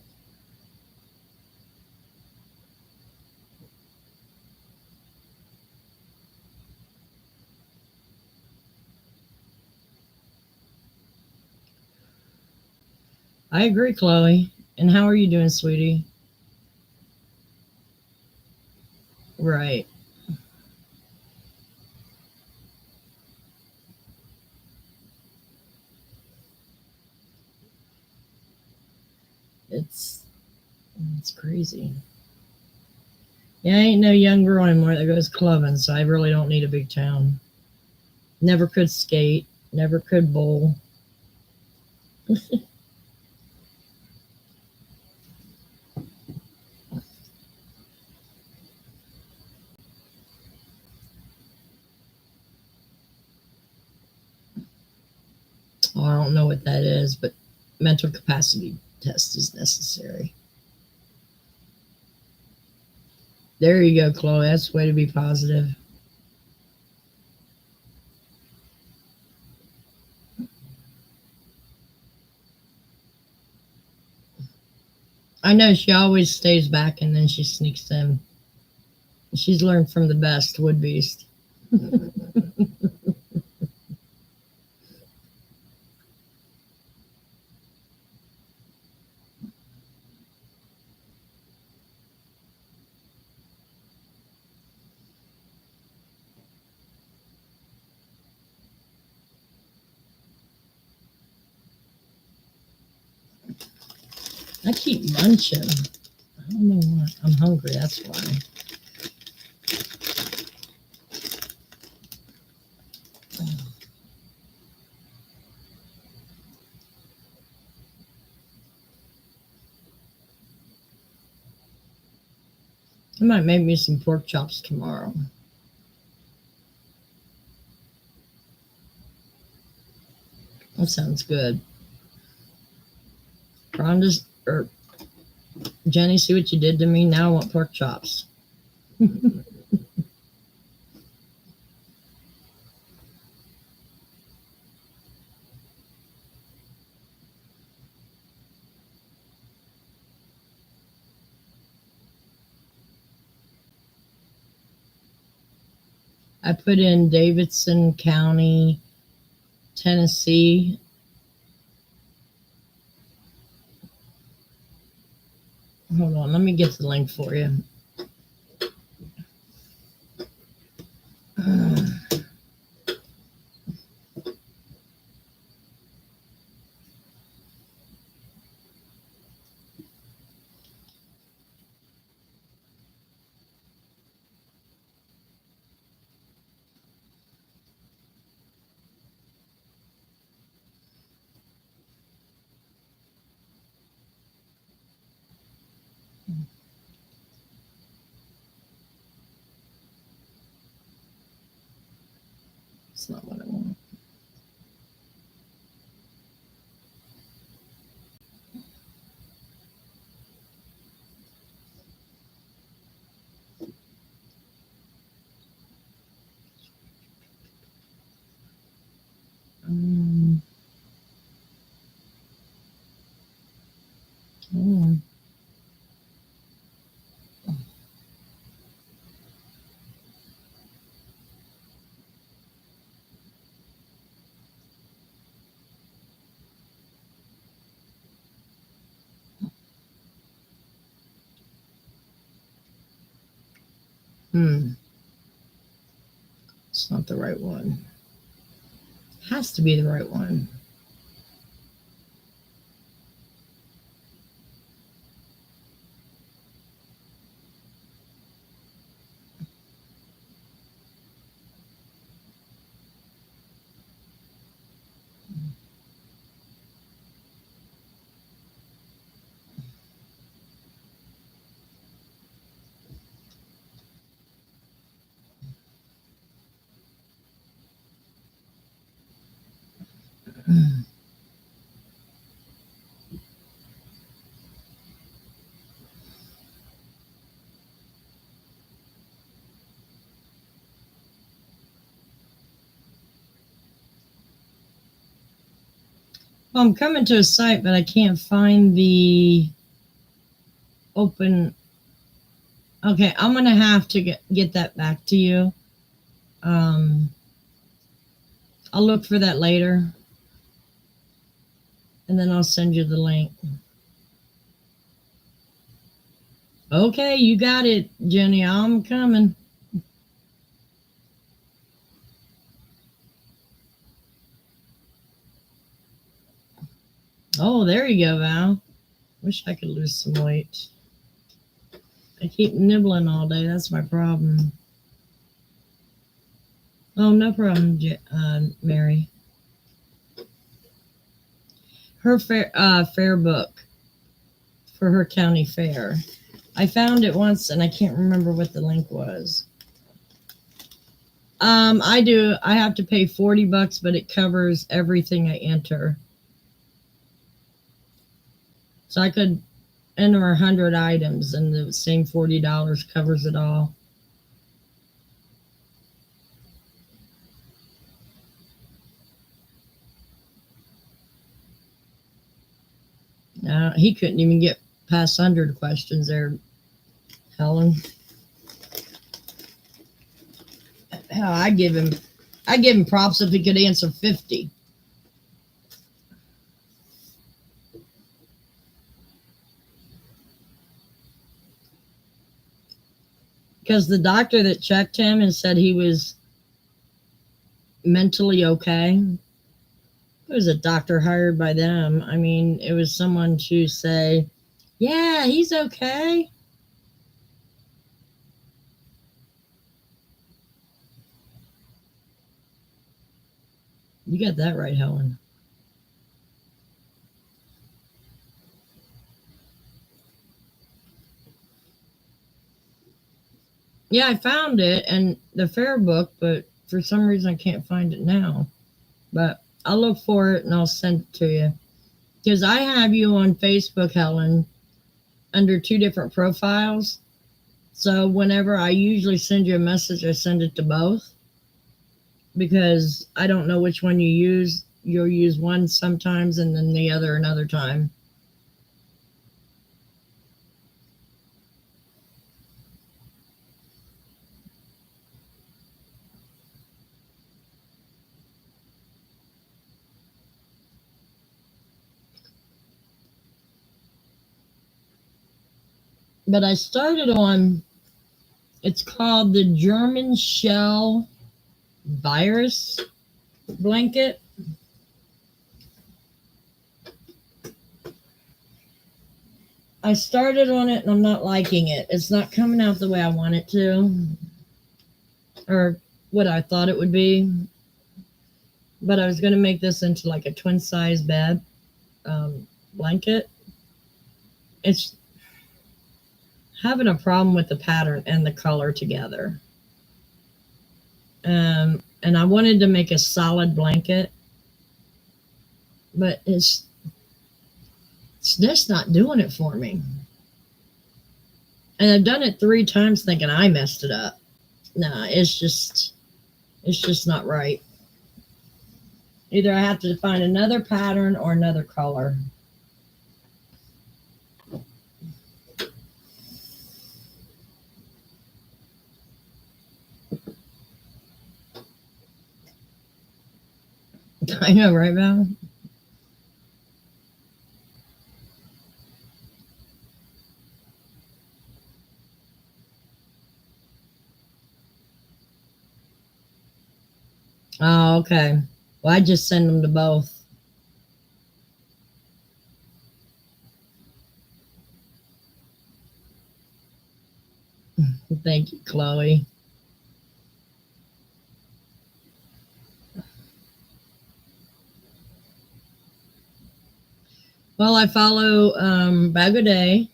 S1: I agree, Chloe. And how are you doing, sweetie? Right. It's it's crazy. Yeah, I ain't no young girl anymore that goes clubbing, so I really don't need a big town. Never could skate, never could bowl. Oh, I don't know what that is, but mental capacity test is necessary. There you go, Chloe. That's the way to be positive. I know she always stays back and then she sneaks in. She's learned from the best, Wood Beast. I keep munching. I don't know why. I'm hungry, that's why. I might make me some pork chops tomorrow. That sounds good. Rhonda's, or Jenny, see what you did to me? Now I want pork chops. I put in Davidson County, Tennessee. Hold on, let me get the link for you. It's not what I want. Hold on. It's not the right one. Has to be the right one. Well, I'm coming to a site, but I can't find the open. Okay, I'm gonna have to get that back to you. Um, I'll look for that later, and then I'll send you the link. Okay, you got it, Jenny. I'm coming. Oh, there you go, Val. Wish I could lose some weight. I keep nibbling all day. That's my problem. Oh, no problem, Mary. Her fair book for her county fair. I found it once, and I can't remember what the link was. I do. I have to pay $40, but it covers everything I enter. So I could enter 100 items, and the same $40 covers it all. He couldn't even get past 100 questions there, Helen. Hell, I give him props if he could answer 50. Because the doctor that checked him and said he was mentally okay, it was a doctor hired by them. I mean, it was someone to say, yeah, he's okay. You got that right, Helen. Yeah, I found it and the fair book, but for some reason I can't find it now. But I'll look for it and I'll send it to you. Because I have you on Facebook, Helen, under two different profiles. So whenever I usually send you a message, I send it to both. Because I don't know which one you use. You'll use one sometimes and then the other another time. But I started on, it's called the German Shell Virus Blanket. I started on it and I'm not liking it. It's not coming out the way I want it to, or what I thought it would be. But I was going to make this into like a twin size bed blanket. It's having a problem with the pattern and the color together. And I wanted to make a solid blanket, but it's just not doing it for me. And I've done it 3 times thinking I messed it up. Nah, it's just not right. Either I have to find another pattern or another color. I know, right, Val? Oh, okay. Well, I just send them to both. Thank you, Chloe. Well, I follow Bag a Day,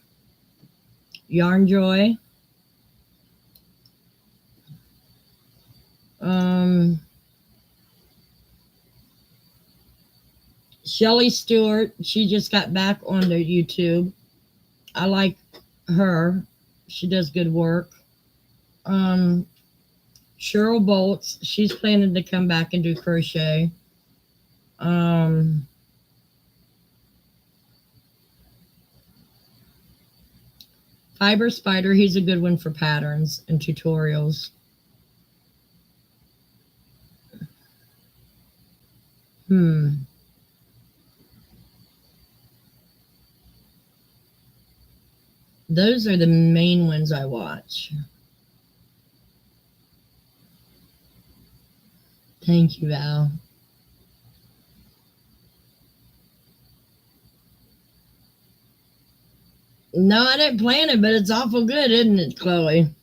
S1: Yarn Joy, um, Shelly Stewart. She just got back onto YouTube. I like her. She does good work. Um, Cheryl Bolts. She's planning to come back and do crochet. Um, Fiber Spider. He's a good one for patterns and tutorials. Those are the main ones I watch. Thank you, Val. No, I didn't plan it, but it's awful good, isn't it, Chloe?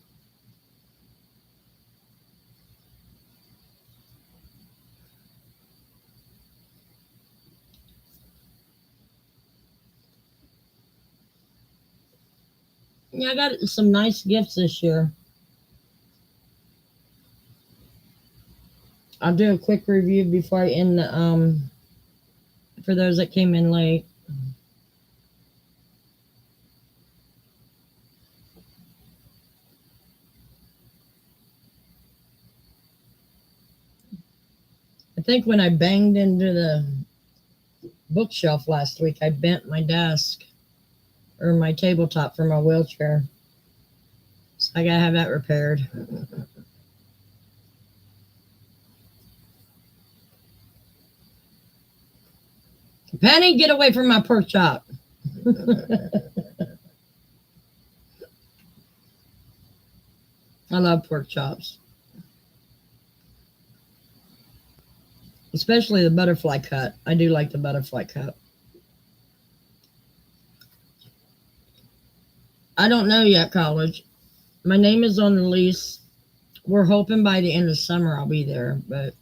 S1: Yeah, I got some nice gifts this year. I'll do a quick review before I end the for those that came in late. I think when I banged into the bookshelf last week, I bent my desk or my tabletop for my wheelchair. So I gotta have that repaired. Penny, get away from my pork chop. I love pork chops. Especially the butterfly cut. I do like the butterfly cut. I don't know yet, college. My name is on the lease. We're hoping by the end of summer I'll be there, but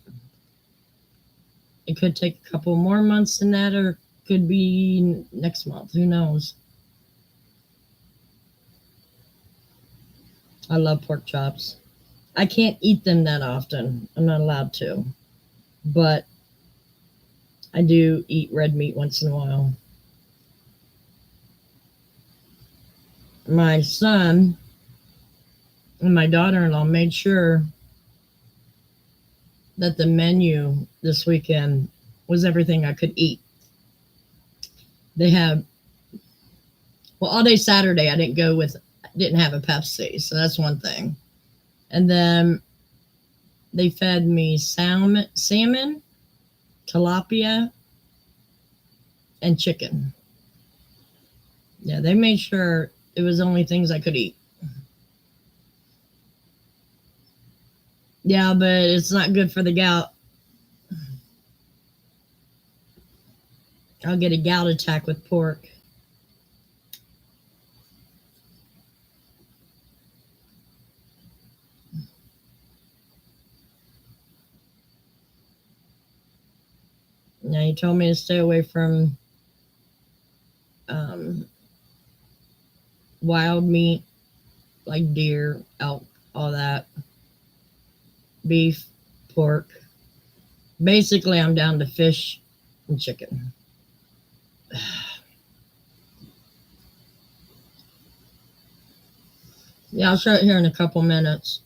S1: it could take a couple more months than that, or could be next month. Who knows? I love pork chops. I can't eat them that often. I'm not allowed to. But I do eat red meat once in a while. My son and my daughter-in-law made sure that the menu this weekend was everything I could eat. They have, well, all day Saturday I didn't have a Pepsi, so that's one thing. And then they fed me salmon, tilapia, and chicken. Yeah, they made sure it was only things I could eat. Yeah, but it's not good for the gout. I'll get a gout attack with pork. Now, you told me to stay away from wild meat like deer, elk, all that. Beef, pork. Basically, I'm down to fish and chicken. Yeah, I'll show it here in a couple minutes.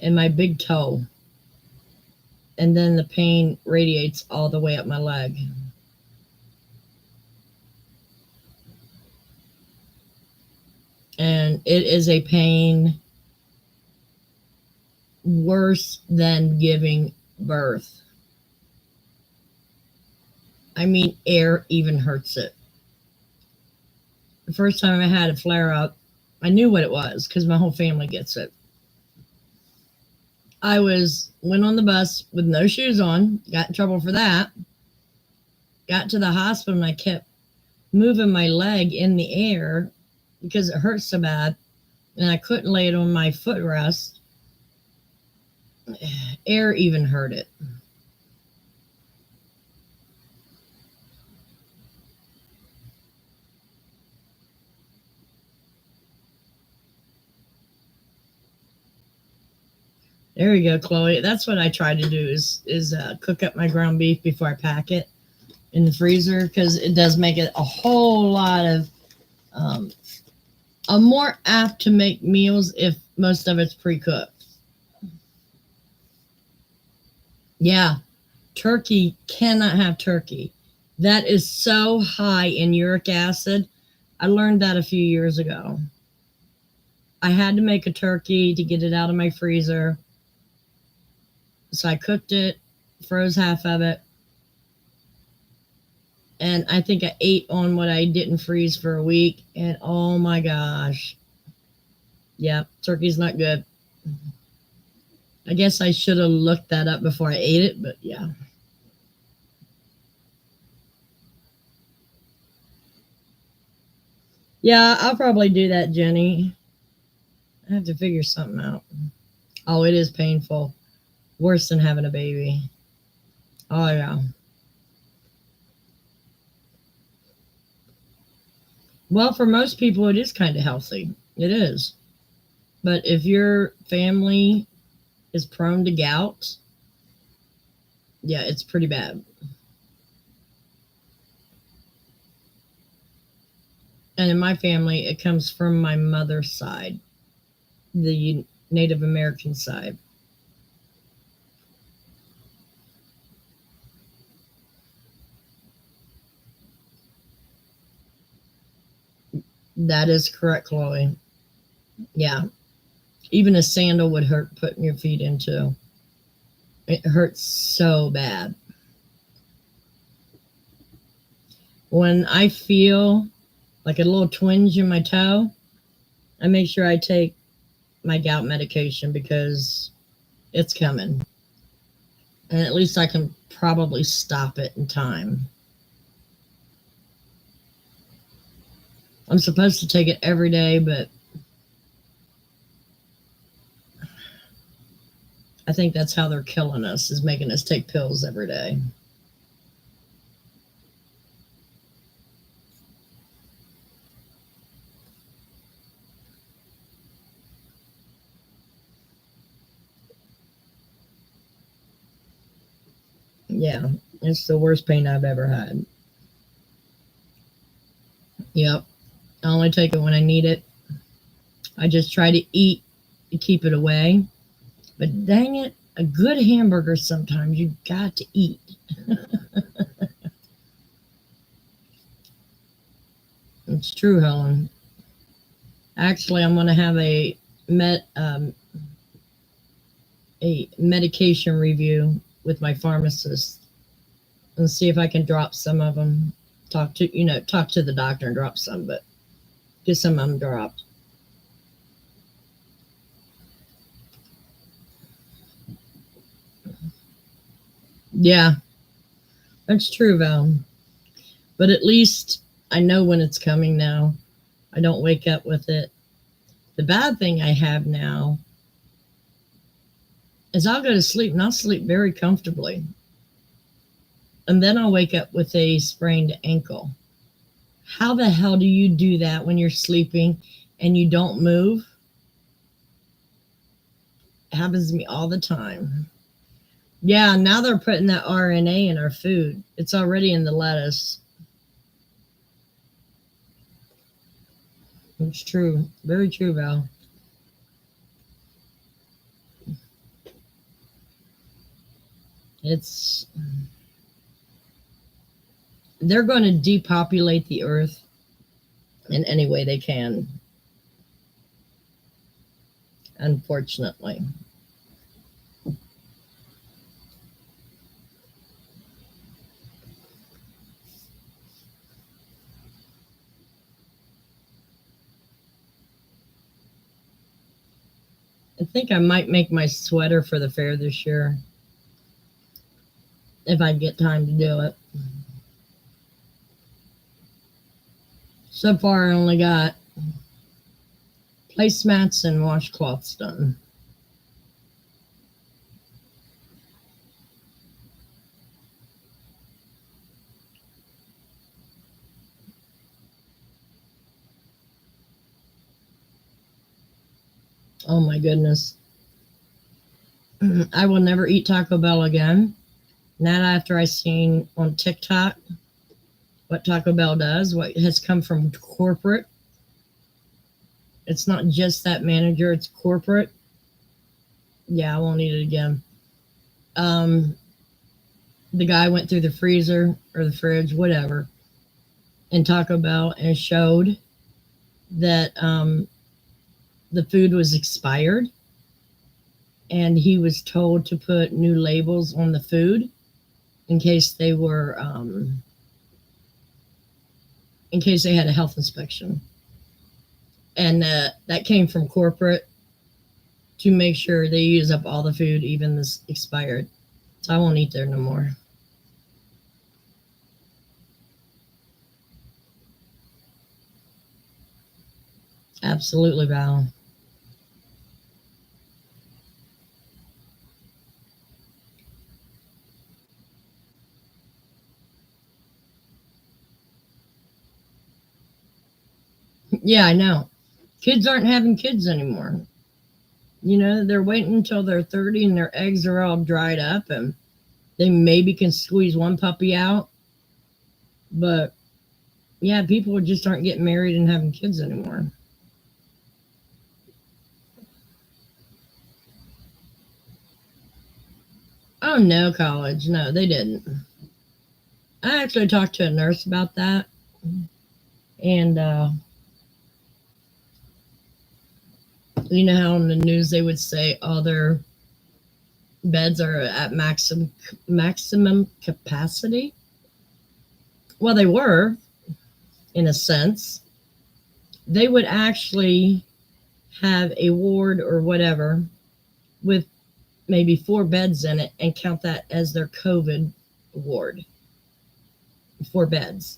S1: And my big toe. And then the pain radiates all the way up my leg. And it is a pain worse than giving birth. I mean, air even hurts it. The first time I had a flare up, I knew what it was because my whole family gets it. I went on the bus with no shoes on, got in trouble for that. Got to the hospital and I kept moving my leg in the air because it hurt so bad, and I couldn't lay it on my footrest. Air even hurt it. There you go, Chloe. That's what I try to do is cook up my ground beef before I pack it in the freezer, because it does make it a whole lot of I'm more apt to make meals if most of it's pre-cooked. Yeah, turkey, cannot have turkey. That is so high in uric acid. I learned that a few years ago. I had to make a turkey to get it out of my freezer. So I cooked it, froze half of it. And I think I ate on what I didn't freeze for a week. And oh my gosh. Yeah, turkey's not good. I guess I should have looked that up before I ate it, but yeah. Yeah, I'll probably do that, Jenny. I have to figure something out. Oh, it is painful. Worse than having a baby. Oh, yeah. Well, for most people, it is kind of healthy. It is. But if your family is prone to gout, yeah, it's pretty bad. And in my family, it comes from my mother's side, the Native American side. That is correct, Chloe. Yeah. Even a sandal would hurt putting your feet into. It hurts so bad. When I feel like a little twinge in my toe, I make sure I take my gout medication because it's coming. And at least I can probably stop it in time. I'm supposed to take it every day, but I think that's how they're killing us, is making us take pills every day. Yeah, it's the worst pain I've ever had. Yep. I only take it when I need it. I just try to eat to keep it away. But dang it, a good hamburger sometimes you got to eat. It's true, Helen. Actually, I'm going to have a medication review with my pharmacist and see if I can drop some of them. Talk to the doctor and drop some, but get some of them dropped. Yeah, that's true, Val. But at least I know when it's coming now. I don't wake up with it. The bad thing I have now is I'll go to sleep and I'll sleep very comfortably. And then I'll wake up with a sprained ankle. How the hell do you do that when you're sleeping and you don't move? It happens to me all the time. Yeah, now they're putting that RNA in our food. It's already in the lettuce. It's true. Very true, Val. It's they're going to depopulate the earth in any way they can, unfortunately. I think I might make my sweater for the fair this year if I get time to do it. So far, I only got placemats and washcloths done. Oh my goodness. I will never eat Taco Bell again. Not after I seen on TikTok what Taco Bell does, what has come from corporate. It's not just that manager, it's corporate. Yeah, I won't eat it again. Um, the guy went through the freezer or the fridge, whatever, in Taco Bell and showed that the food was expired, and he was told to put new labels on the food in case they were in case they had a health inspection. And that came from corporate to make sure they use up all the food, even this expired. So I won't eat there no more. Absolutely, Val. Yeah, I know. Kids aren't having kids anymore. They're waiting until they're 30 and their eggs are all dried up and they maybe can squeeze one puppy out. But yeah, people just aren't getting married and having kids anymore. Oh, no, college. No, they didn't. I actually talked to a nurse about that. And you know how in the news they would say all their beds are at maximum capacity? Well, they were, in a sense. They would actually have a ward or whatever with maybe 4 beds in it and count that as their COVID ward, 4 beds.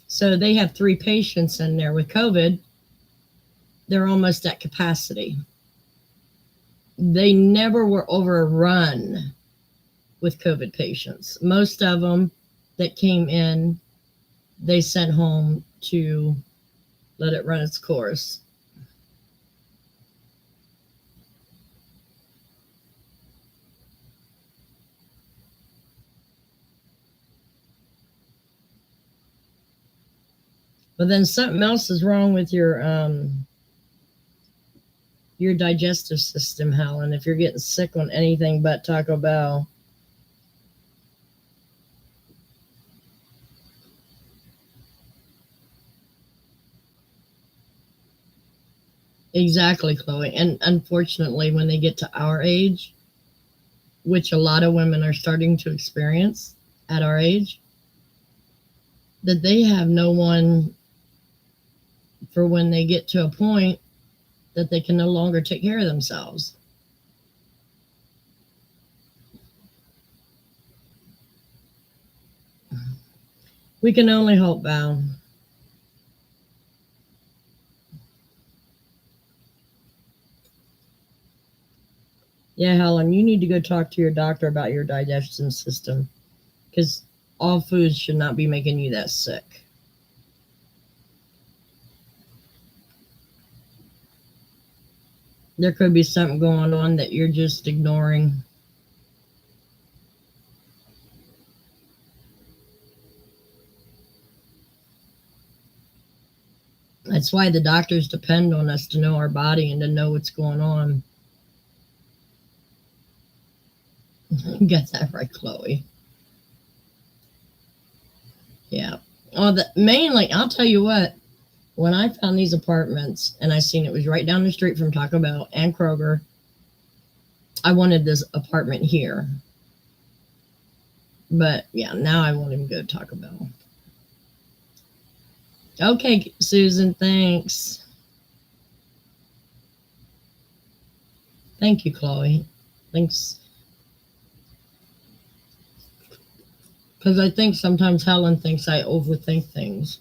S1: So they have 3 patients in there with COVID. They're almost at capacity. They never were overrun with COVID patients. Most of them that came in, they sent home to let it run its course. But then something else is wrong with your digestive system, Helen. If you're getting sick on anything but Taco Bell. Exactly, Chloe. And unfortunately, when they get to our age, which a lot of women are starting to experience at our age, that they have no one for when they get to a point that they can no longer take care of themselves. We can only hope, Val. Yeah, Helen, you need to go talk to your doctor about your digestion system because all foods should not be making you that sick. There could be something going on that you're just ignoring. That's why the doctors depend on us to know our body and to know what's going on. You got that right, Chloe. Yeah. Well, mainly, I'll tell you what, when I found these apartments and I seen it was right down the street from Taco Bell and Kroger, I wanted this apartment here. But yeah, now I want him to go to Taco Bell. Okay, Susan, thanks. Thank you, Chloe. Thanks. Because I think sometimes Helen thinks I overthink things.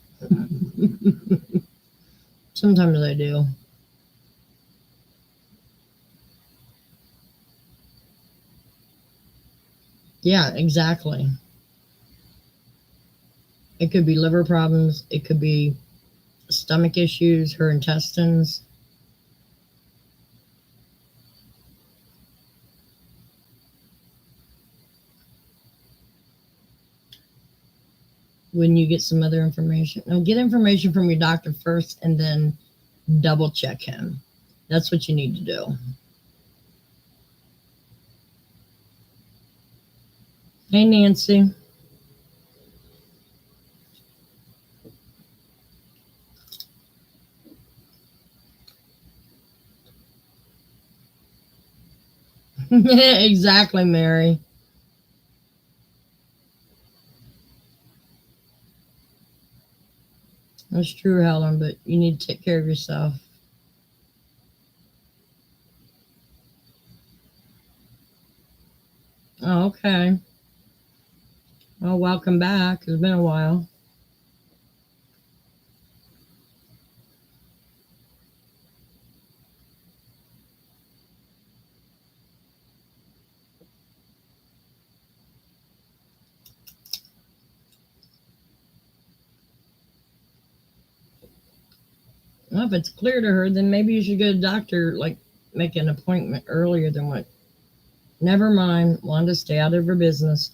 S1: Sometimes I do. Yeah, exactly. It could be liver problems, it could be stomach issues, her intestines. When you get some other information, no, get information from your doctor first and then double check him. That's what you need to do. Hey, Nancy. Exactly, Mary. That's true, Helen, but you need to take care of yourself. Oh, okay. Well, welcome back. It's been a while. Well, if it's clear to her, then maybe you should go to the doctor like make an appointment earlier than what. Never mind. Wanda, stay out of her business.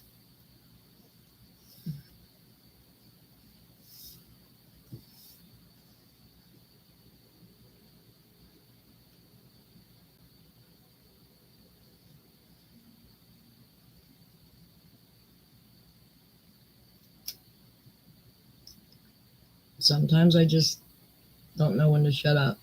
S1: Sometimes I just don't know when to shut up.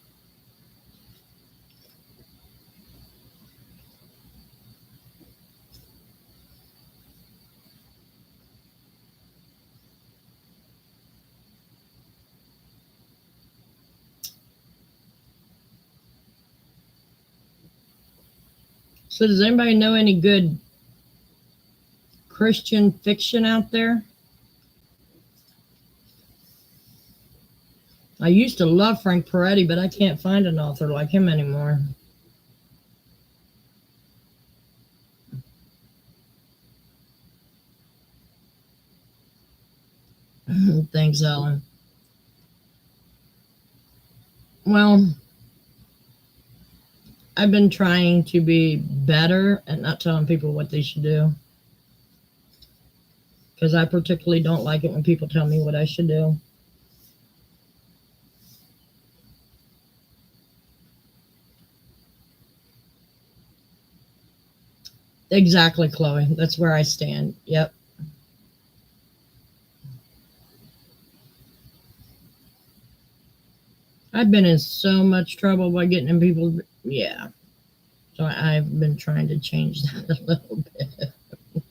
S1: So does anybody know any good Christian fiction out there? I used to love Frank Peretti, but I can't find an author like him anymore. Thanks, Ellen. Well, I've been trying to be better at not telling people what they should do. Because I particularly don't like it when people tell me what I should do. Exactly, Chloe. That's where I stand. Yep. I've been in so much trouble by getting in people. Yeah. So I've been trying to change that a little bit.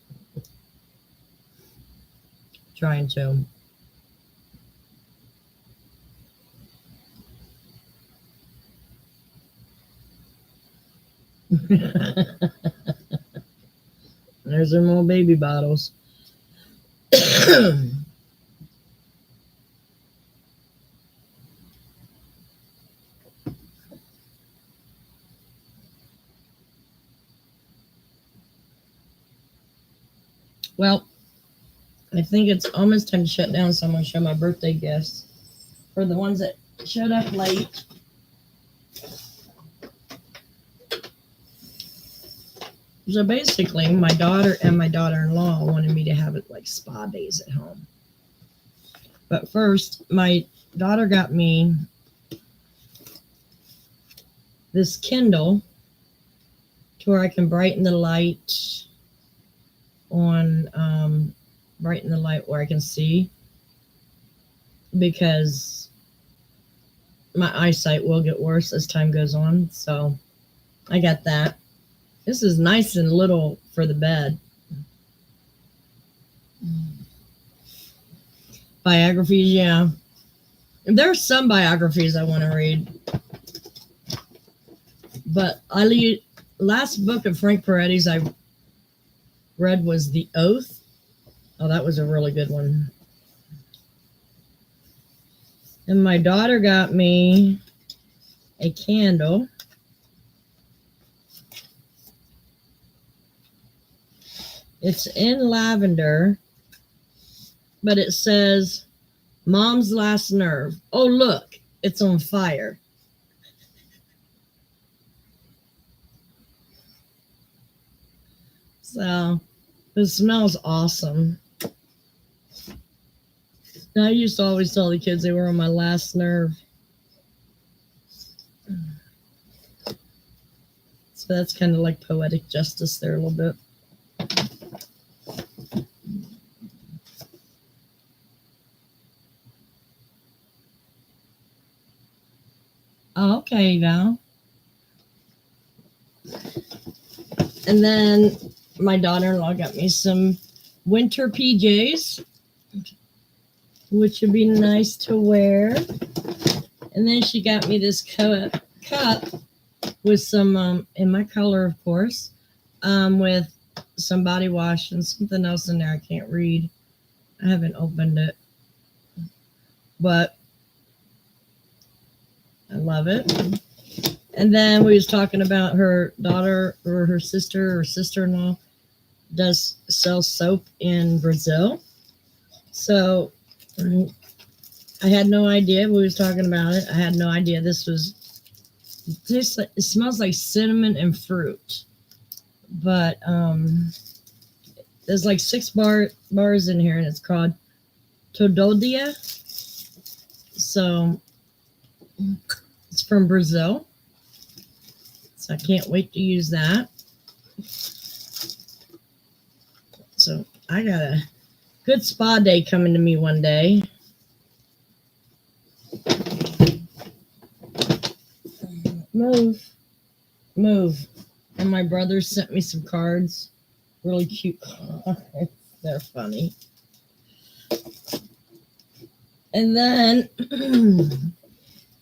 S1: Trying to. There's them old baby bottles. Well, I think it's almost time to shut down, so I'm going to show my birthday gifts. For the ones that showed up late. So basically, my daughter and my daughter-in-law wanted me to have it like spa days at home. But first, my daughter got me this Kindle to where I can brighten the light on, brighten the light where I can see, because my eyesight will get worse as time goes on. So I got that. This is nice and little for the bed. Biographies, yeah. There are some biographies I want to read. But last book of Frank Peretti's I read was The Oath. Oh, that was a really good one. And my daughter got me a candle. It's in lavender, but it says Mom's Last Nerve. Oh, look, it's on fire. So it smells awesome. I used to always tell the kids they were on my last nerve. So that's kind of like poetic justice there a little bit. Oh, okay, now. And then my daughter-in-law got me some winter PJs, which would be nice to wear. And then she got me this cup with some, in my color, of course, with some body wash and something else in there I can't read. I haven't opened it. But I love it. And then we was talking about her daughter or her sister or sister-in-law does sell soap in Brazil. So I had no idea. We was talking about it. I had no idea this was It smells like cinnamon and fruit. But there's like 6 bars in here, and it's called Tododia. So it's from Brazil. So I can't wait to use that. So I got a good spa day coming to me one day. Move. And my brother sent me some cards. Really cute cards. They're funny. And then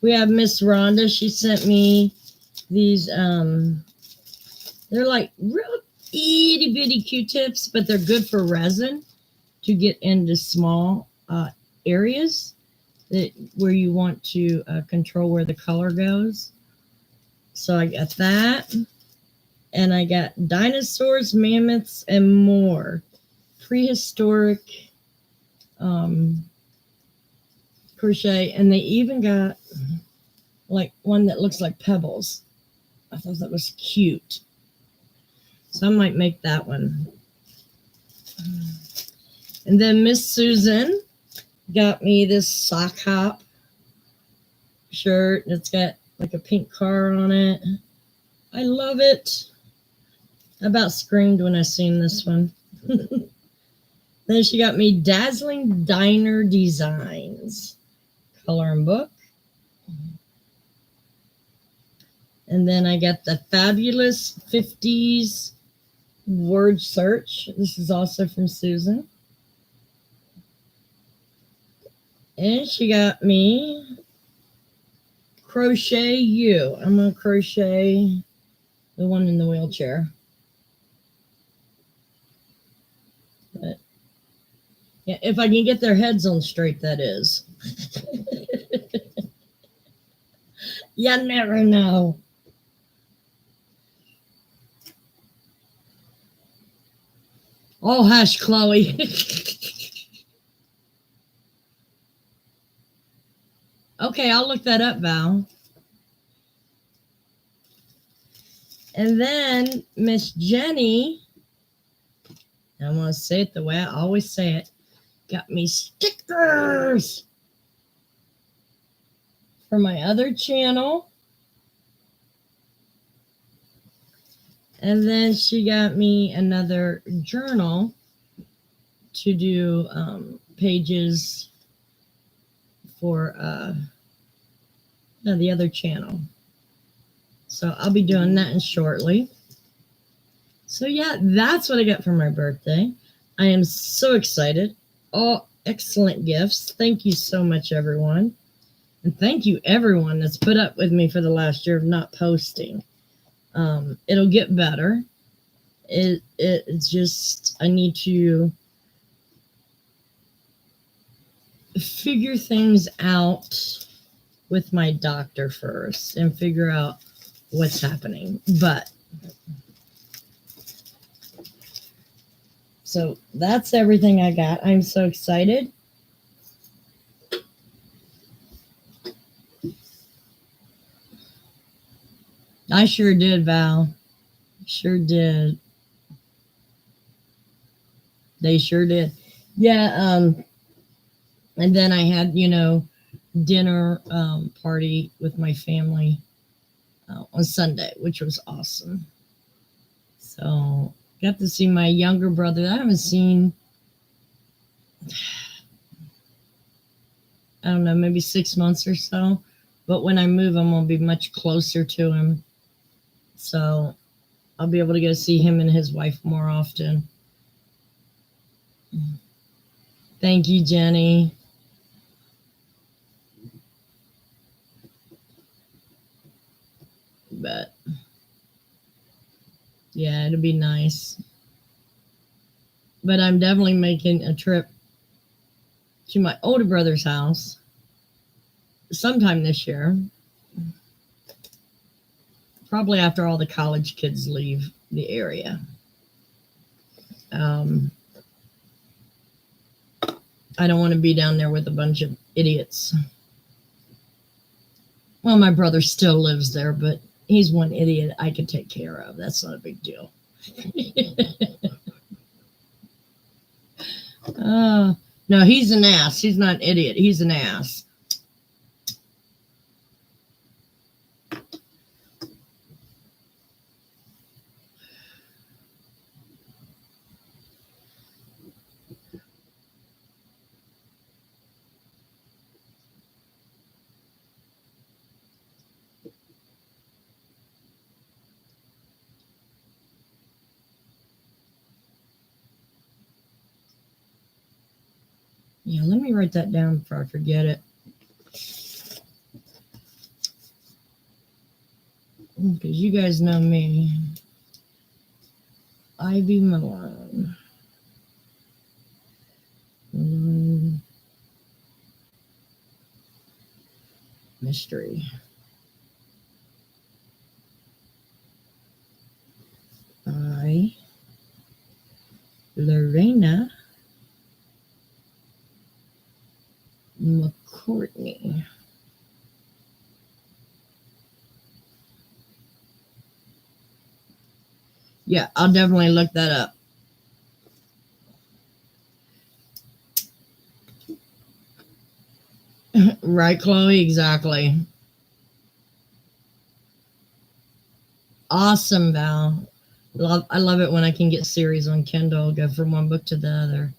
S1: we have Miss Rhonda. She sent me these, they're like real itty bitty Q-tips, but they're good for resin to get into small areas where you want to control where the color goes. So I got that. And I got dinosaurs, mammoths, and more. Prehistoric crochet. And they even got like one that looks like pebbles. I thought that was cute. So I might make that one. And then Miss Susan got me this sock hop shirt. It's got like a pink car on it. I love it. I about screamed when I seen this one. Then she got me Dazzling Diner Designs coloring book. And then I got the Fabulous 50s word search. This is also from Susan. And she got me Crochet You. I'm going to crochet the one in the wheelchair. But yeah, if I can get their heads on straight, that is. You never know. Oh, hush, Chloe. Okay, I'll look that up, Val. And then Miss Jenny, I'm going to say it the way I always say it, got me stickers for my other channel. And then she got me another journal to do pages for the other channel. So I'll be doing that shortly. So yeah, that's what I got for my birthday. I am so excited. All excellent gifts. Thank you so much, everyone. And thank you, everyone that's put up with me for the last year of not posting. It'll get better. It's just, I need to figure things out with my doctor first and figure out what's happening. But so that's everything I got. I'm so excited. I sure did, Val. Sure did. They sure did. Yeah, and then I had, dinner party with my family on Sunday, which was awesome. So got to see my younger brother that I haven't seen, I don't know, maybe 6 months or so. But when I move, I'm going to be much closer to him. So I'll be able to go see him and his wife more often. Thank you, Jenny. But yeah, it'll be nice. But I'm definitely making a trip to my older brother's house sometime this year. Probably after all the college kids leave the area. I don't want to be down there with a bunch of idiots. Well, my brother still lives there, but he's one idiot I can take care of. That's not a big deal. No, he's an ass. He's not an idiot. He's an ass. Yeah, let me write that down before I forget it. Because you guys know me. Ivy Malone. Mystery. I, Lorena McCourtney. Yeah, I'll definitely look that up. Right, Chloe? Exactly. Awesome, Val. I love it when I can get series on Kindle, go from one book to the other.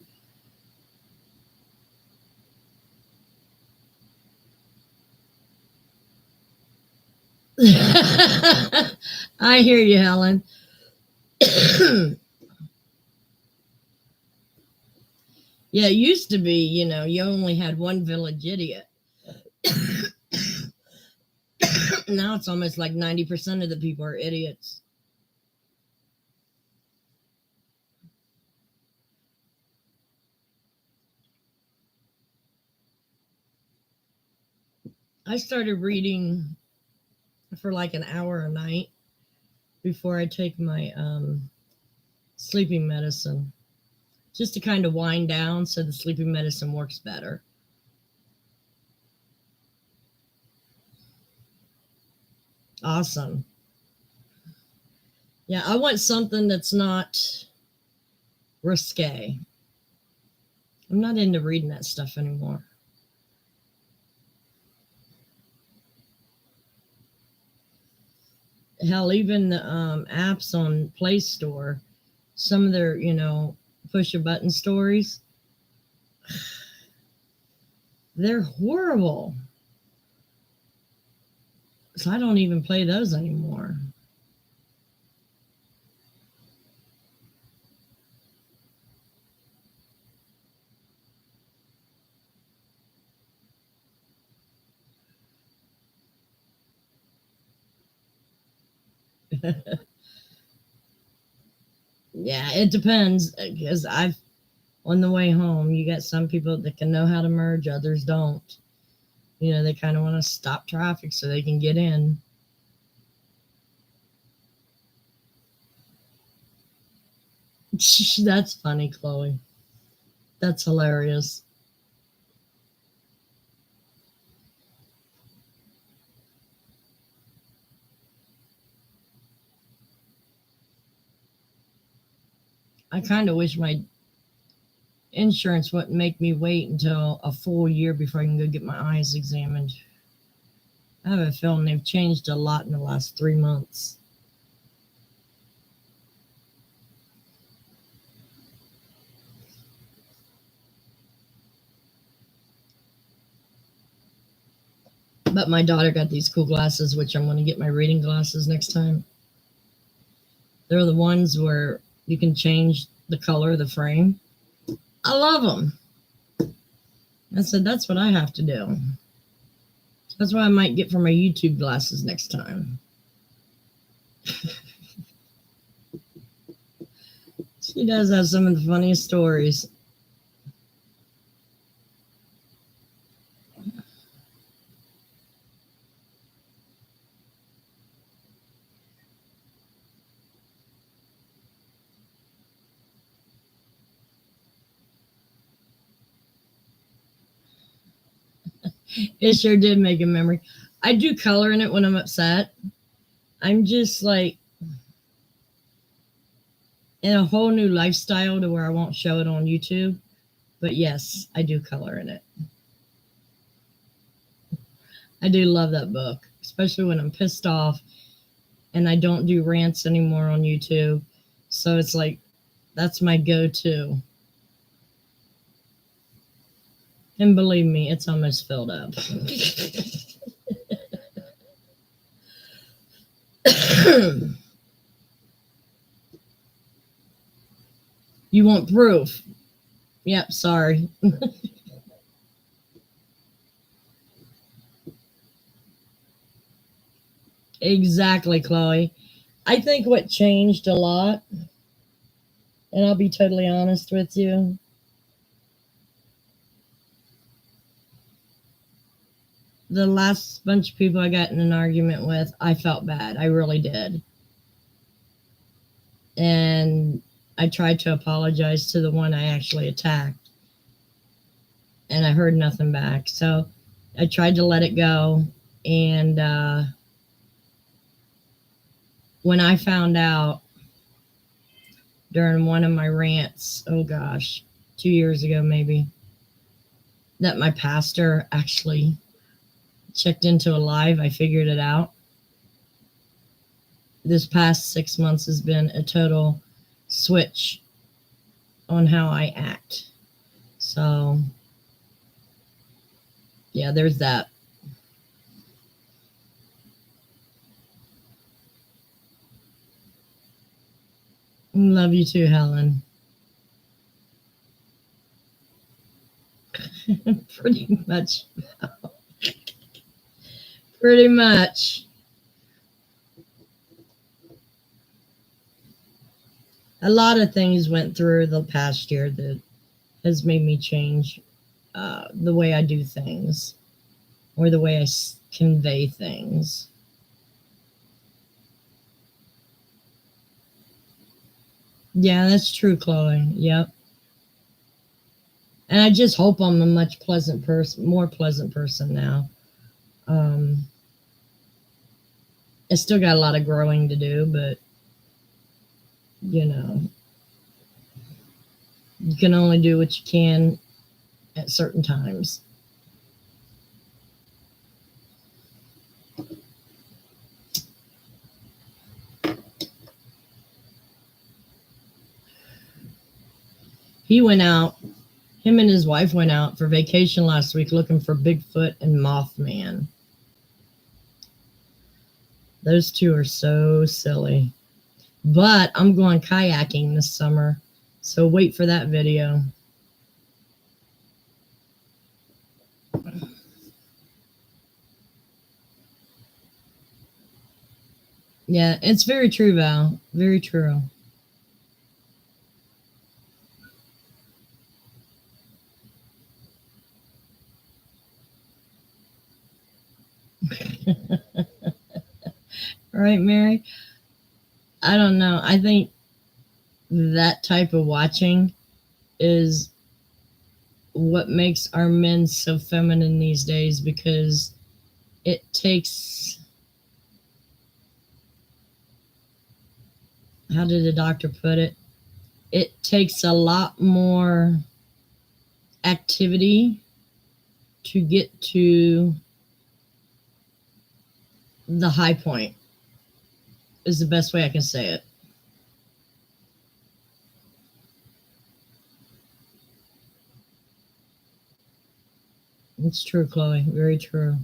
S1: I hear you, Helen. Yeah, it used to be, you only had one village idiot. Now it's almost like 90% of the people are idiots. I started reading for like an hour a night before I take my sleeping medicine, just to kind of wind down so the sleeping medicine works better. Awesome. Yeah, I want something that's not risque. I'm not into reading that stuff anymore. Hell, even the apps on Play Store, some of their, push a button stories, they're horrible. So I don't even play those anymore. Yeah, it depends because on the way home, you got some people that can know how to merge, others don't. They kind of want to stop traffic so they can get in. That's funny, Chloe. That's hilarious. I kind of wish my insurance wouldn't make me wait until a full year before I can go get my eyes examined. I have a feeling they've changed a lot in the last 3 months. But my daughter got these cool glasses, which I'm going to get my reading glasses next time. They're the ones where you can change the color of the frame. I love them. I said, that's what I have to do. That's what I might get for my YouTube glasses next time. She does have some of the funniest stories. It sure did make a memory. I do color in it when I'm upset. I'm just like in a whole new lifestyle to where I won't show it on YouTube. But yes, I do color in it. I do love that book, especially when I'm pissed off and I don't do rants anymore on YouTube. So it's like, that's my go to. And believe me, it's almost filled up. You want proof? Yep, sorry. Exactly, Chloe. I think what changed a lot, and I'll be totally honest with you, the last bunch of people I got in an argument with, I felt bad. I really did. And I tried to apologize to the one I actually attacked, and I heard nothing back. So I tried to let it go. And when I found out during one of my rants, oh gosh, 2 years ago maybe, that my pastor actually checked into a live, I figured it out. This past 6 months has been a total switch on how I act. So, yeah, there's that. Love you too, Helen. Pretty much. Pretty much. A lot of things went through the past year that has made me change the way I do things or the way I convey things. Yeah, that's true, Chloe. Yep. And I just hope I'm a much pleasant person, more pleasant person now. Um, I still got a lot of growing to do, but you know, you can only do what you can at certain times. He went out, him and his wife went out for vacation last week looking for Bigfoot and Mothman. Those two are so silly. But I'm going kayaking this summer, so wait for that video. Yeah, it's very true, Val. Very true. Right, Mary? I don't know. I think that type of watching is what makes our men so feminine these days, because it takes, how did the doctor put it? It takes a lot more activity to get to the high point, is the best way I can say it. It's true, Chloe. Very true.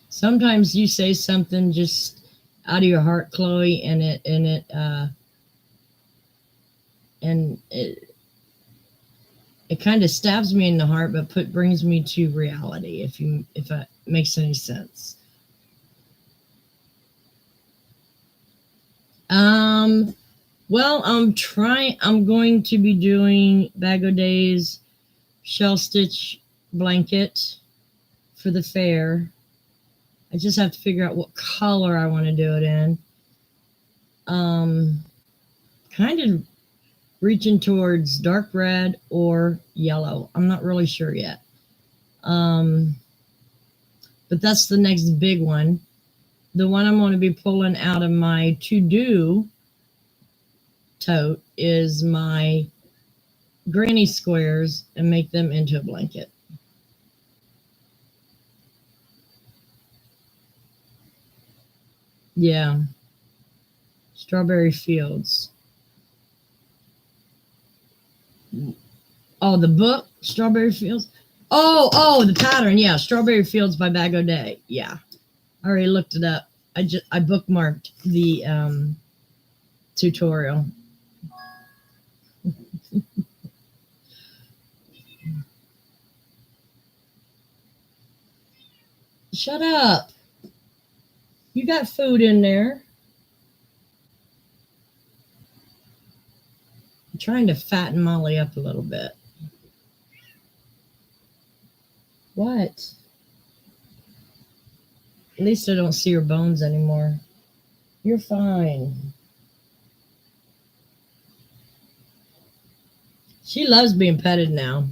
S1: Sometimes you say something just out of your heart, Chloe, and it kind of stabs me in the heart, but brings me to reality. If it makes any sense. Well, I'm going to be doing Bag O' Days shell stitch blanket for the fair. I just have to figure out what color I want to do it in. Kind of reaching towards dark red or yellow. I'm not really sure yet. But that's the next big one. The one I'm going to be pulling out of my to-do tote is my granny squares and make them into a blanket. Yeah. Strawberry Fields. Oh, the book, Strawberry Fields. Oh, the pattern. Yeah, Strawberry Fields by Bag O'Day. Yeah, I already looked it up. I bookmarked the tutorial. Shut up. You got food in there. I'm trying to fatten Molly up a little bit. What? At least I don't see her bones anymore. You're fine. She loves being petted now.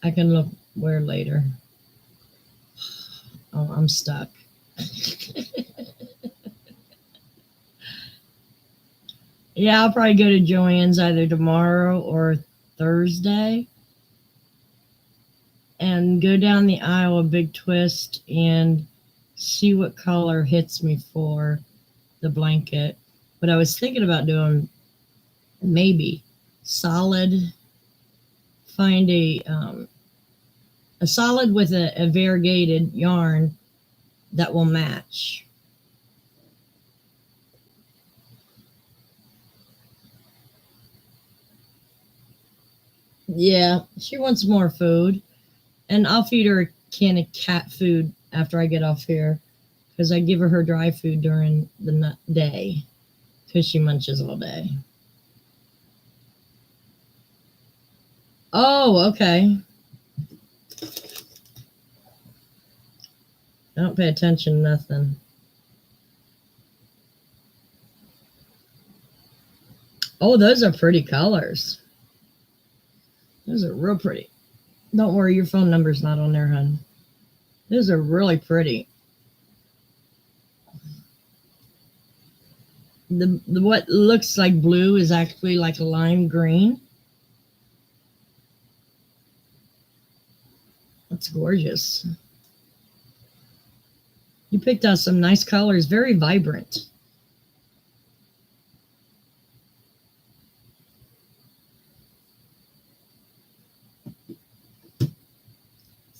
S1: I can look where later. Oh, I'm stuck. Yeah, I'll probably go to Joann's either tomorrow or Thursday and go down the aisle a big twist and see what color hits me for the blanket. But I was thinking about doing maybe solid, find a solid with a variegated yarn that will match. Yeah, she wants more food. And I'll feed her a can of cat food after I get off here because I give her dry food during the day because she munches all day. Oh, okay. I don't pay attention to nothing. Oh, those are pretty colors. Those are real pretty. Don't worry, your phone number's not on there, hon. Those are really pretty. The what looks like blue is actually like a lime green. That's gorgeous. You picked out some nice colors, very vibrant.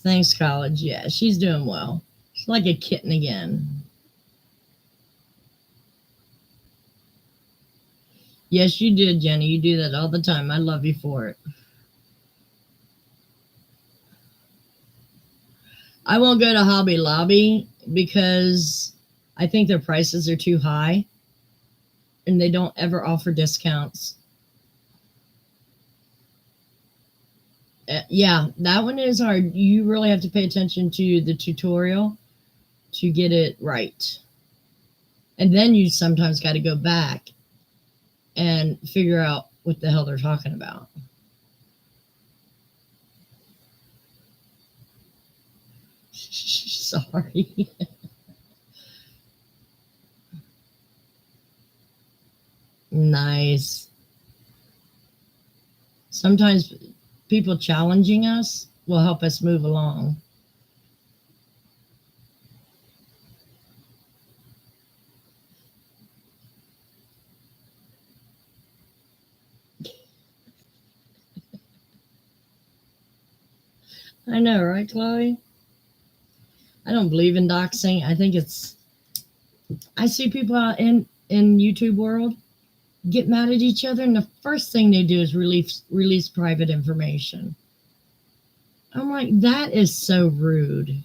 S1: Thanks, college. Yeah, she's doing well. She's like a kitten again. Yes, you did, Jenny. You do that all the time. I love you for it. I won't go to Hobby Lobby because I think their prices are too high and they don't ever offer discounts. Yeah, that one is hard. You really have to pay attention to the tutorial to get it right. And then you sometimes got to go back and figure out what the hell they're talking about. Sorry. Nice. Sometimes people challenging us will help us move along. I know, right, Chloe? I don't believe in doxing. I see people out in YouTube world get mad at each other, and the first thing they do is release private information. I'm like, that is so rude.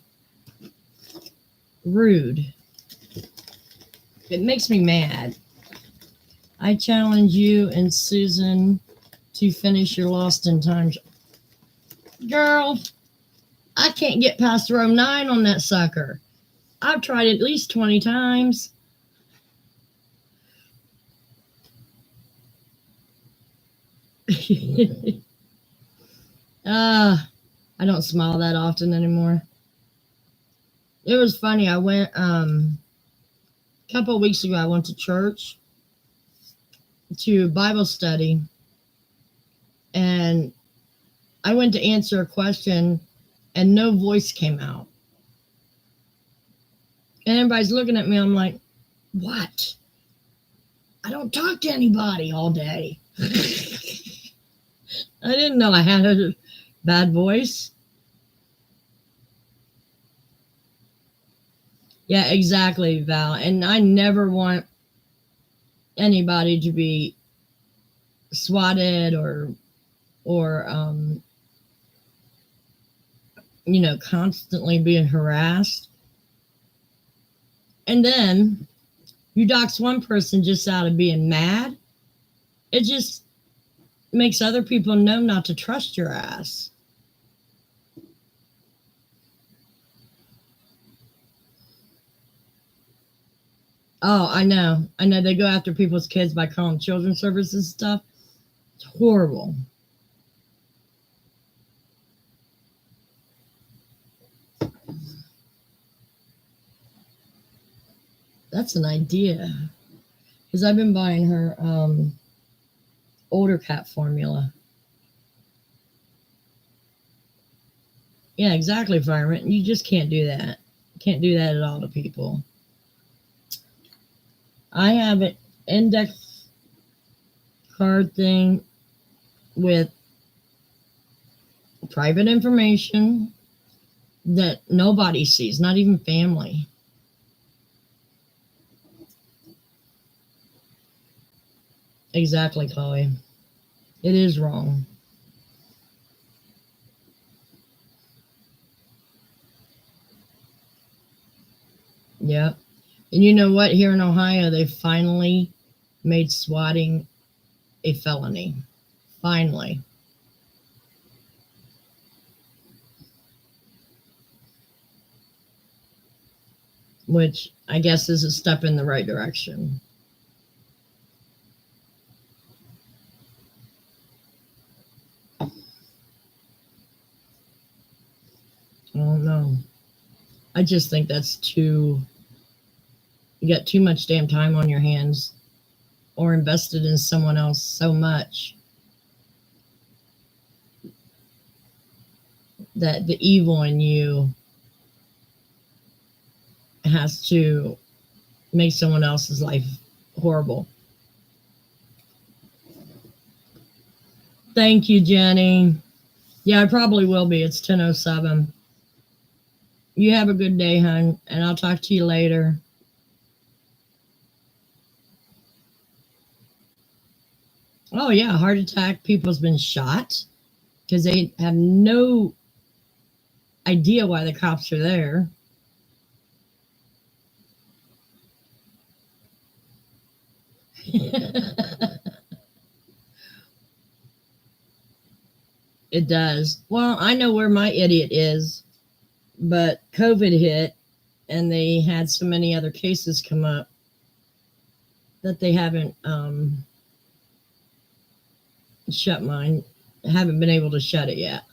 S1: Rude. It makes me mad. I challenge you and Susan to finish your Lost in Time. Girl, I can't get past row 9 on that sucker. I've tried at least 20 times. I don't smile that often anymore. It was funny. I went a couple of weeks ago. I went to church to Bible study, and I went to answer a question, and no voice came out. And everybody's looking at me. I'm like, what? I don't talk to anybody all day. I didn't know I had a bad voice. Yeah, exactly, Val. And I never want anybody to be swatted or constantly being harassed. And then you dox one person just out of being mad. It just makes other people know not to trust your ass. Oh, I know. They go after people's kids by calling children's services stuff. It's horrible. That's an idea. Because I've been buying her older cat formula. Yeah, exactly, Fireman. You just can't do that. Can't do that at all to people. I have an index card thing with private information that nobody sees, not even family. Exactly, Chloe. It is wrong. Yep. And you know what? Here in Ohio, they finally made swatting a felony. Finally. Which I guess is a step in the right direction. I don't know. I just think that's too. You got too much damn time on your hands or invested in someone else so much that the evil in you has to make someone else's life horrible. Thank you, Jenny. Yeah, I probably will be. It's 10:07. You have a good day, hon, and I'll talk to you later. Oh, yeah, heart attack. People's been shot because they have no idea why the cops are there. It does. Well, I know where my idiot is, but COVID hit and they had so many other cases come up that they haven't shut mine. Haven't been able to shut it yet.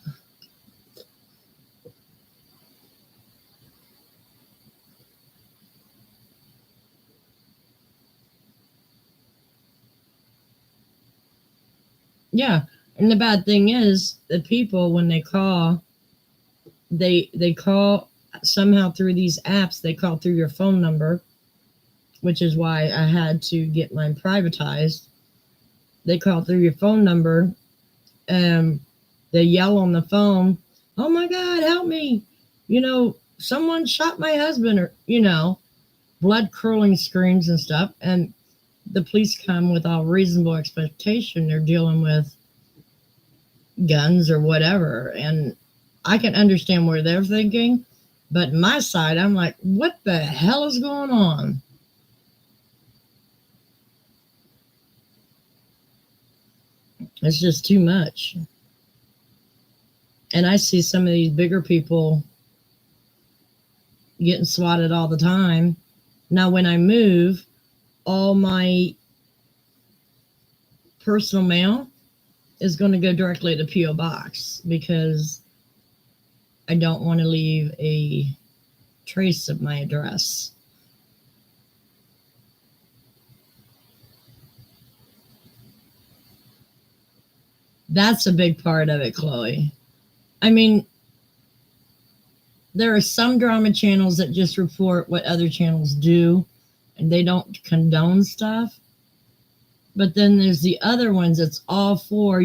S1: Yeah, and the bad thing is the people when they call, they call somehow through these apps. They call through your phone number, which is why I had to get mine privatized. They call through your phone number, and they yell on the phone, "Oh my God, help me! Someone shot my husband," or blood curdling screams and stuff. And the police come with all reasonable expectation. They're dealing with guns or whatever. And I can understand where they're thinking. But my side, I'm like, what the hell is going on? It's just too much. And I see some of these bigger people getting swatted all the time. Now, when I move, all my personal mail is going to go directly to P.O. Box because I don't want to leave a trace of my address. That's a big part of it, Chloe. I mean, there are some drama channels that just report what other channels do and they don't condone stuff. But then there's the other ones that's all for,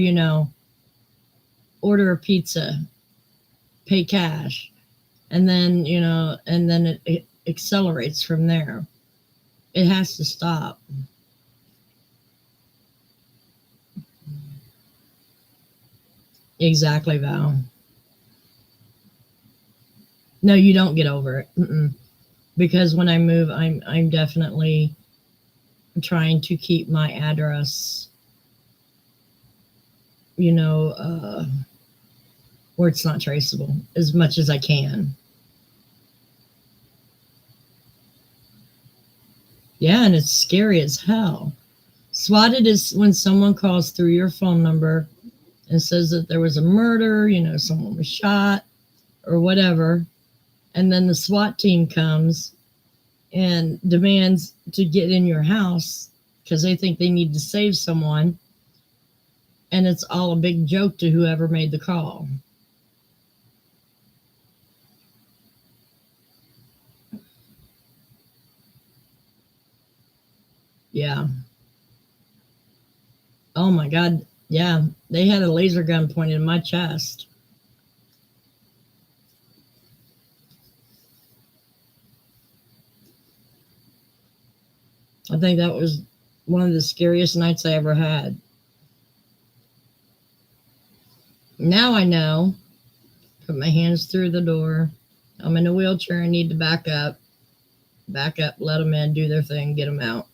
S1: order a pizza, pay cash, and then, and then it accelerates from there. It has to stop. Exactly, Val. No, you don't get over it. Because when I move, I'm definitely trying to keep my address, where it's not traceable as much as I can. Yeah, and it's scary as hell. Swatted is when someone calls through your phone number and says that there was a murder, someone was shot or whatever, and then the SWAT team comes and demands to get in your house because they think they need to save someone, and it's all a big joke to whoever made the call. Yeah. Oh my God. Yeah. They had a laser gun pointed in my chest. I think that was one of the scariest nights I ever had. Now I know. Put my hands through the door. I'm in a wheelchair and need to back up. Back up, let them in, do their thing, get them out.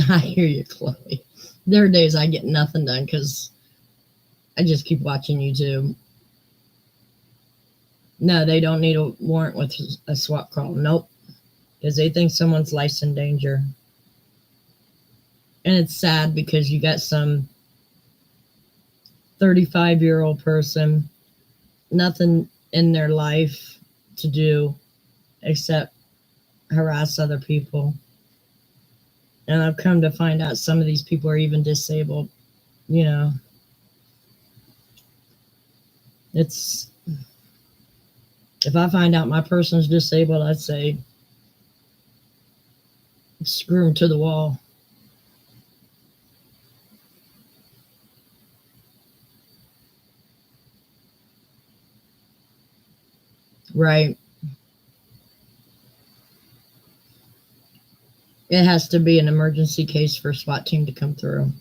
S1: I hear you, Chloe. There are days I get nothing done because I just keep watching YouTube. No, they don't need a warrant with a SWAT call. Nope. Because they think someone's life's in danger. And it's sad because you got some 35-year-old person, nothing in their life to do except harass other people. And I've come to find out some of these people are even disabled. It's, if I find out my person's disabled, I'd say screw them to the wall. Right. It has to be an emergency case for a SWAT team to come through.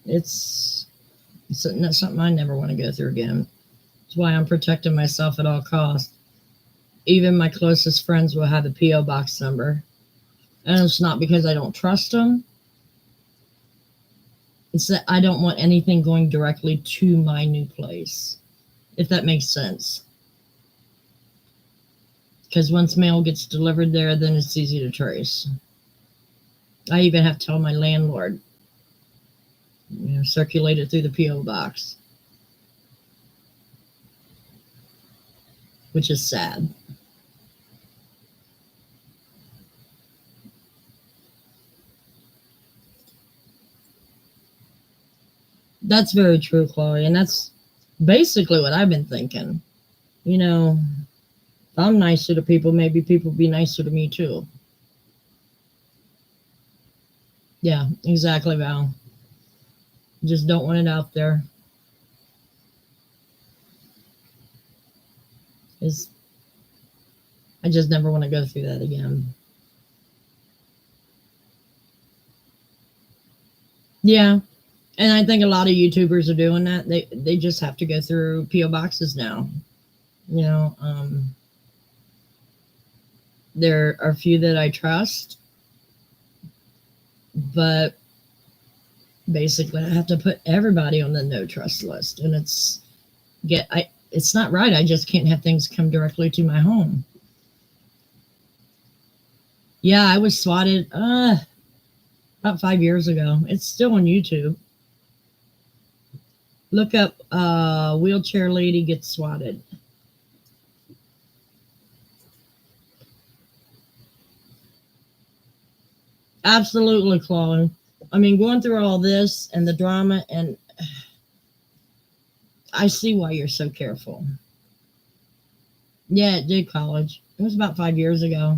S1: It's not something I never want to go through again. That's why I'm protecting myself at all costs. Even my closest friends will have a P.O. box number. And it's not because I don't trust them. It's that I don't want anything going directly to my new place, if that makes sense. Because once mail gets delivered there, then it's easy to trace. I even have to tell my landlord, circulate it through the P.O. box, which is sad. That's very true, Chloe. And that's basically what I've been thinking. If I'm nicer to people, maybe people be nicer to me too. Yeah, exactly, Val. Just don't want it out there. I just never want to go through that again. Yeah. And I think a lot of YouTubers are doing that. They just have to go through P.O. boxes now. There are a few that I trust, but basically I have to put everybody on the no trust list, and it's not right. I just can't have things come directly to my home. Yeah, I was swatted about 5 years ago. It's still on YouTube. Look up wheelchair lady gets swatted. Absolutely, Chloe. I mean, going through all this and the drama, and I see why you're so careful. Yeah, it did college. It was about 5 years ago.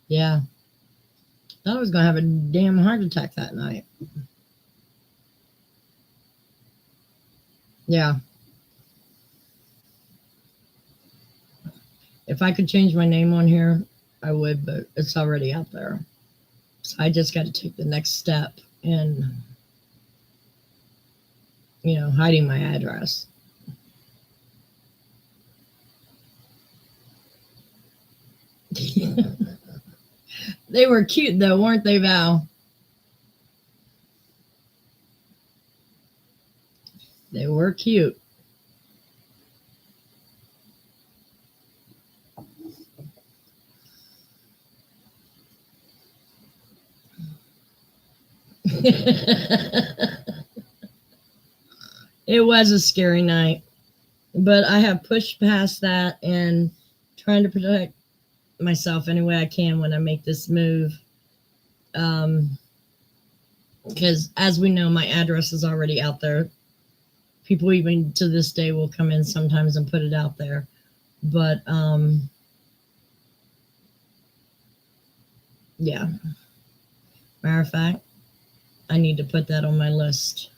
S1: Yeah. Thought I was going to have a damn heart attack that night. Yeah. If I could change my name on here, I would, but it's already out there. So I just got to take the next step in, hiding my address. They were cute though, weren't they, Val? They were cute. It was a scary night, but I have pushed past that and trying to protect myself any way I can when I make this move. Because as we know, my address is already out there. People even to this day will come in sometimes and put it out there. But yeah, matter of fact, I need to put that on my list.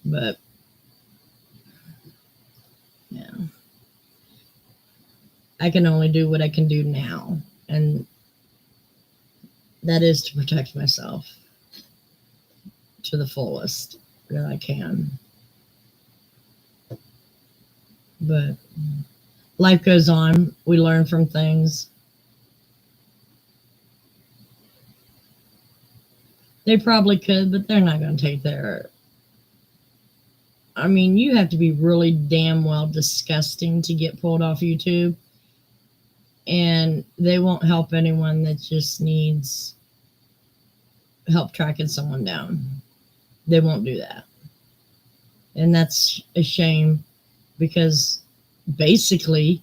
S1: But yeah, I can only do what I can do now, and that is to protect myself to the fullest that I can. But life goes on. We learn from things. They probably could, but they're not going to take their. I mean, you have to be really damn well disgusting to get pulled off YouTube. And they won't help anyone that just needs help tracking someone down. They won't do that. And that's a shame because basically,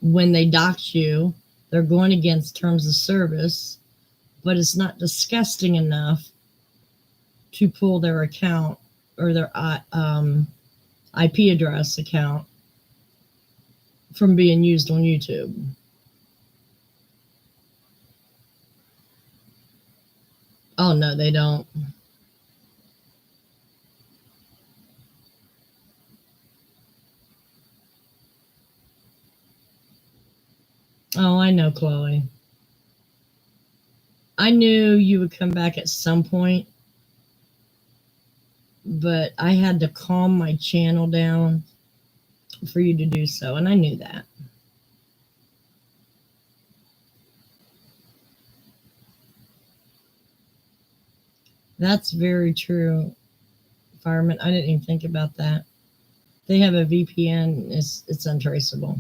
S1: when they dox you, they're going against terms of service, but it's not disgusting enough to pull their account or their IP address account from being used on YouTube. Oh, no, they don't. Oh, I know, Chloe. I knew you would come back at some point, but I had to calm my channel down for you to do so, and I knew that. That's very true, Fireman. I didn't even think about that. They have a VPN, it's untraceable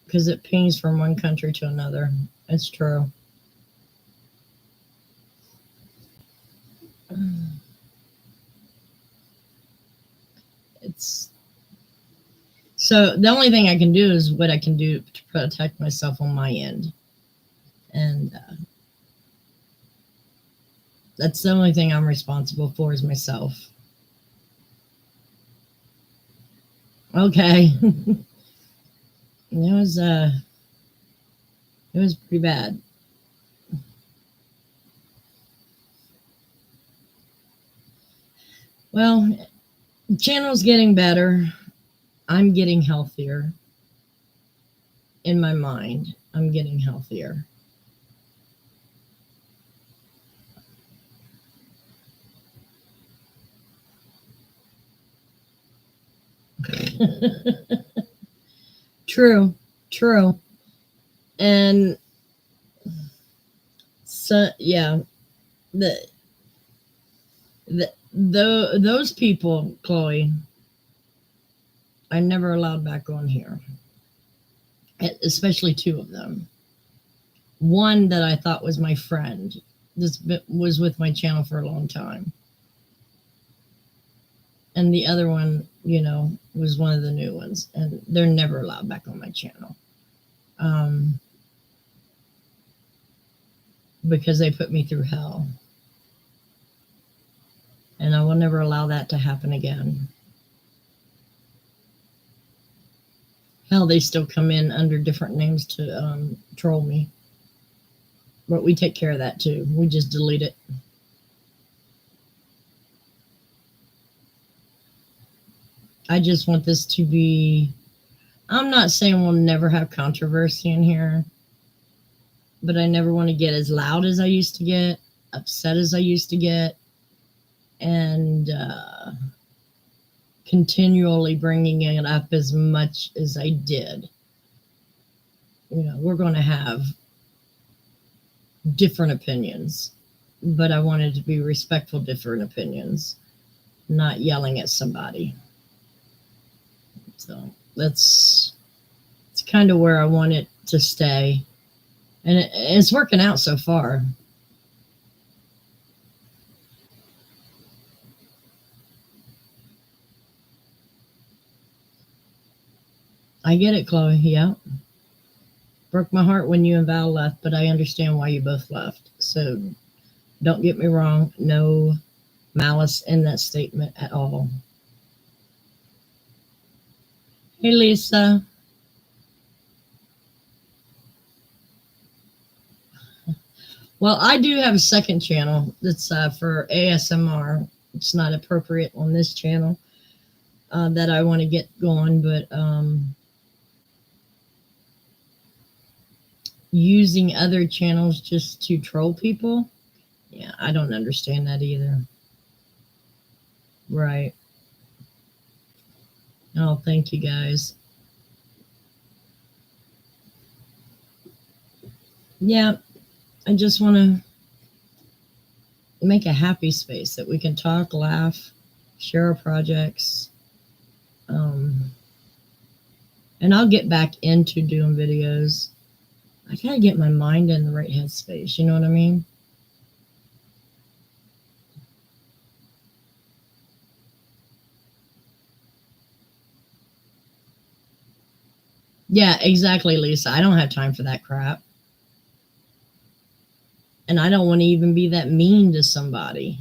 S1: because it pings from one country to another. It's true. It's so the only thing I can do is what I can do to protect myself on my end, and that's the only thing I'm responsible for is myself. Okay. It was pretty bad. Well, the channel's getting better. I'm getting healthier in my mind. I'm getting healthier. True, true. And so, yeah, the, those people, Chloe, I never allowed back on here, especially two of them. One that I thought was my friend, this was with my channel for a long time. And the other one, was one of the new ones, and they're never allowed back on my channel. Because they put me through hell. And I will never allow that to happen again. Hell, they still come in under different names to troll me. But we take care of that too. We just delete it. I just want this to be... I'm not saying we'll never have controversy in here, but I never want to get as loud as I used to get, upset as I used to get, and continually bringing it up as much as I did. We're going to have different opinions, but I wanted to be respectful different opinions, not yelling at somebody. So it's kind of where I want it to stay, and it's working out so far. I get it, Chloe. Yeah. Broke my heart when you and Val left, but I understand why you both left. So don't get me wrong. No malice in that statement at all. Hey, Lisa. Well, I do have a second channel that's for ASMR. It's not appropriate on this channel that I want to get going, but using other channels just to troll people, yeah, I don't understand that either. Right. Oh, thank you guys. Yeah, I just want to make a happy space that we can talk, laugh, share our projects. And I'll get back into doing videos. I gotta get my mind in the right headspace. You know what I mean? Yeah, exactly, Lisa. I don't have time for that crap. And I don't want to even be that mean to somebody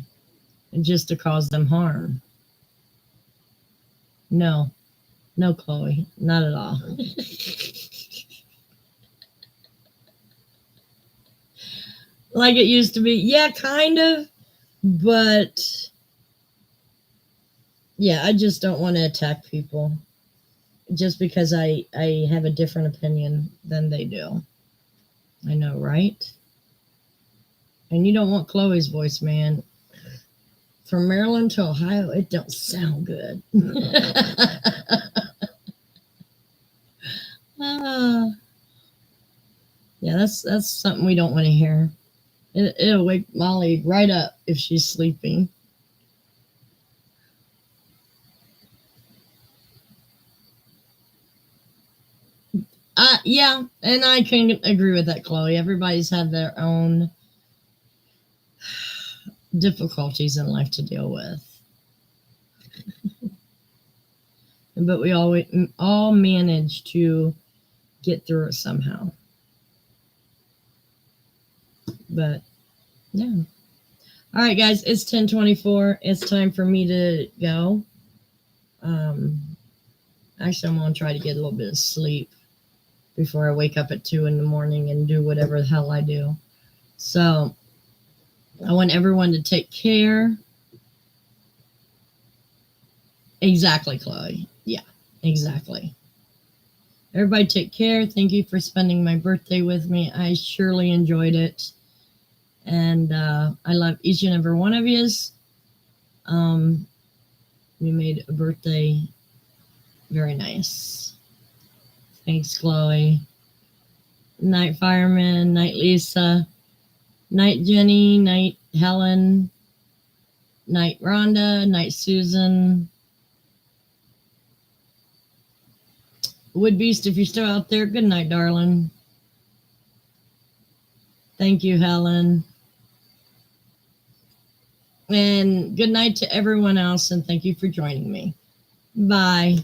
S1: just to cause them harm. No, Chloe, not at all. Like it used to be. Yeah, kind of. But yeah, I just don't want to attack people just because I have a different opinion than they do. I know, right? And you don't want Chloe's voice, man. From Maryland to Ohio, it don't sound good. Yeah, that's something we don't want to hear. It'll wake Molly right up if she's sleeping. Yeah, and I can agree with that, Chloe. Everybody's had their own difficulties in life to deal with. But we all manage to get through it somehow. But yeah. All right, guys, it's 10:24. It's time for me to go. Actually, I'm going to try to get a little bit of sleep before I wake up at 2 in the morning and do whatever the hell I do. So I want everyone to take care. Exactly, Chloe. Yeah, exactly. Everybody take care. Thank you for spending my birthday with me. I surely enjoyed it. And I love each and every one of yous. We made a birthday Very nice. Thanks, Chloe. Night Fireman, Night Lisa, Night Jenny, Night Helen, Night Rhonda, Night Susan. Wood Beast, if you're still out there, good night, darling. Thank you, Helen. And good night to everyone else, and thank you for joining me. Bye.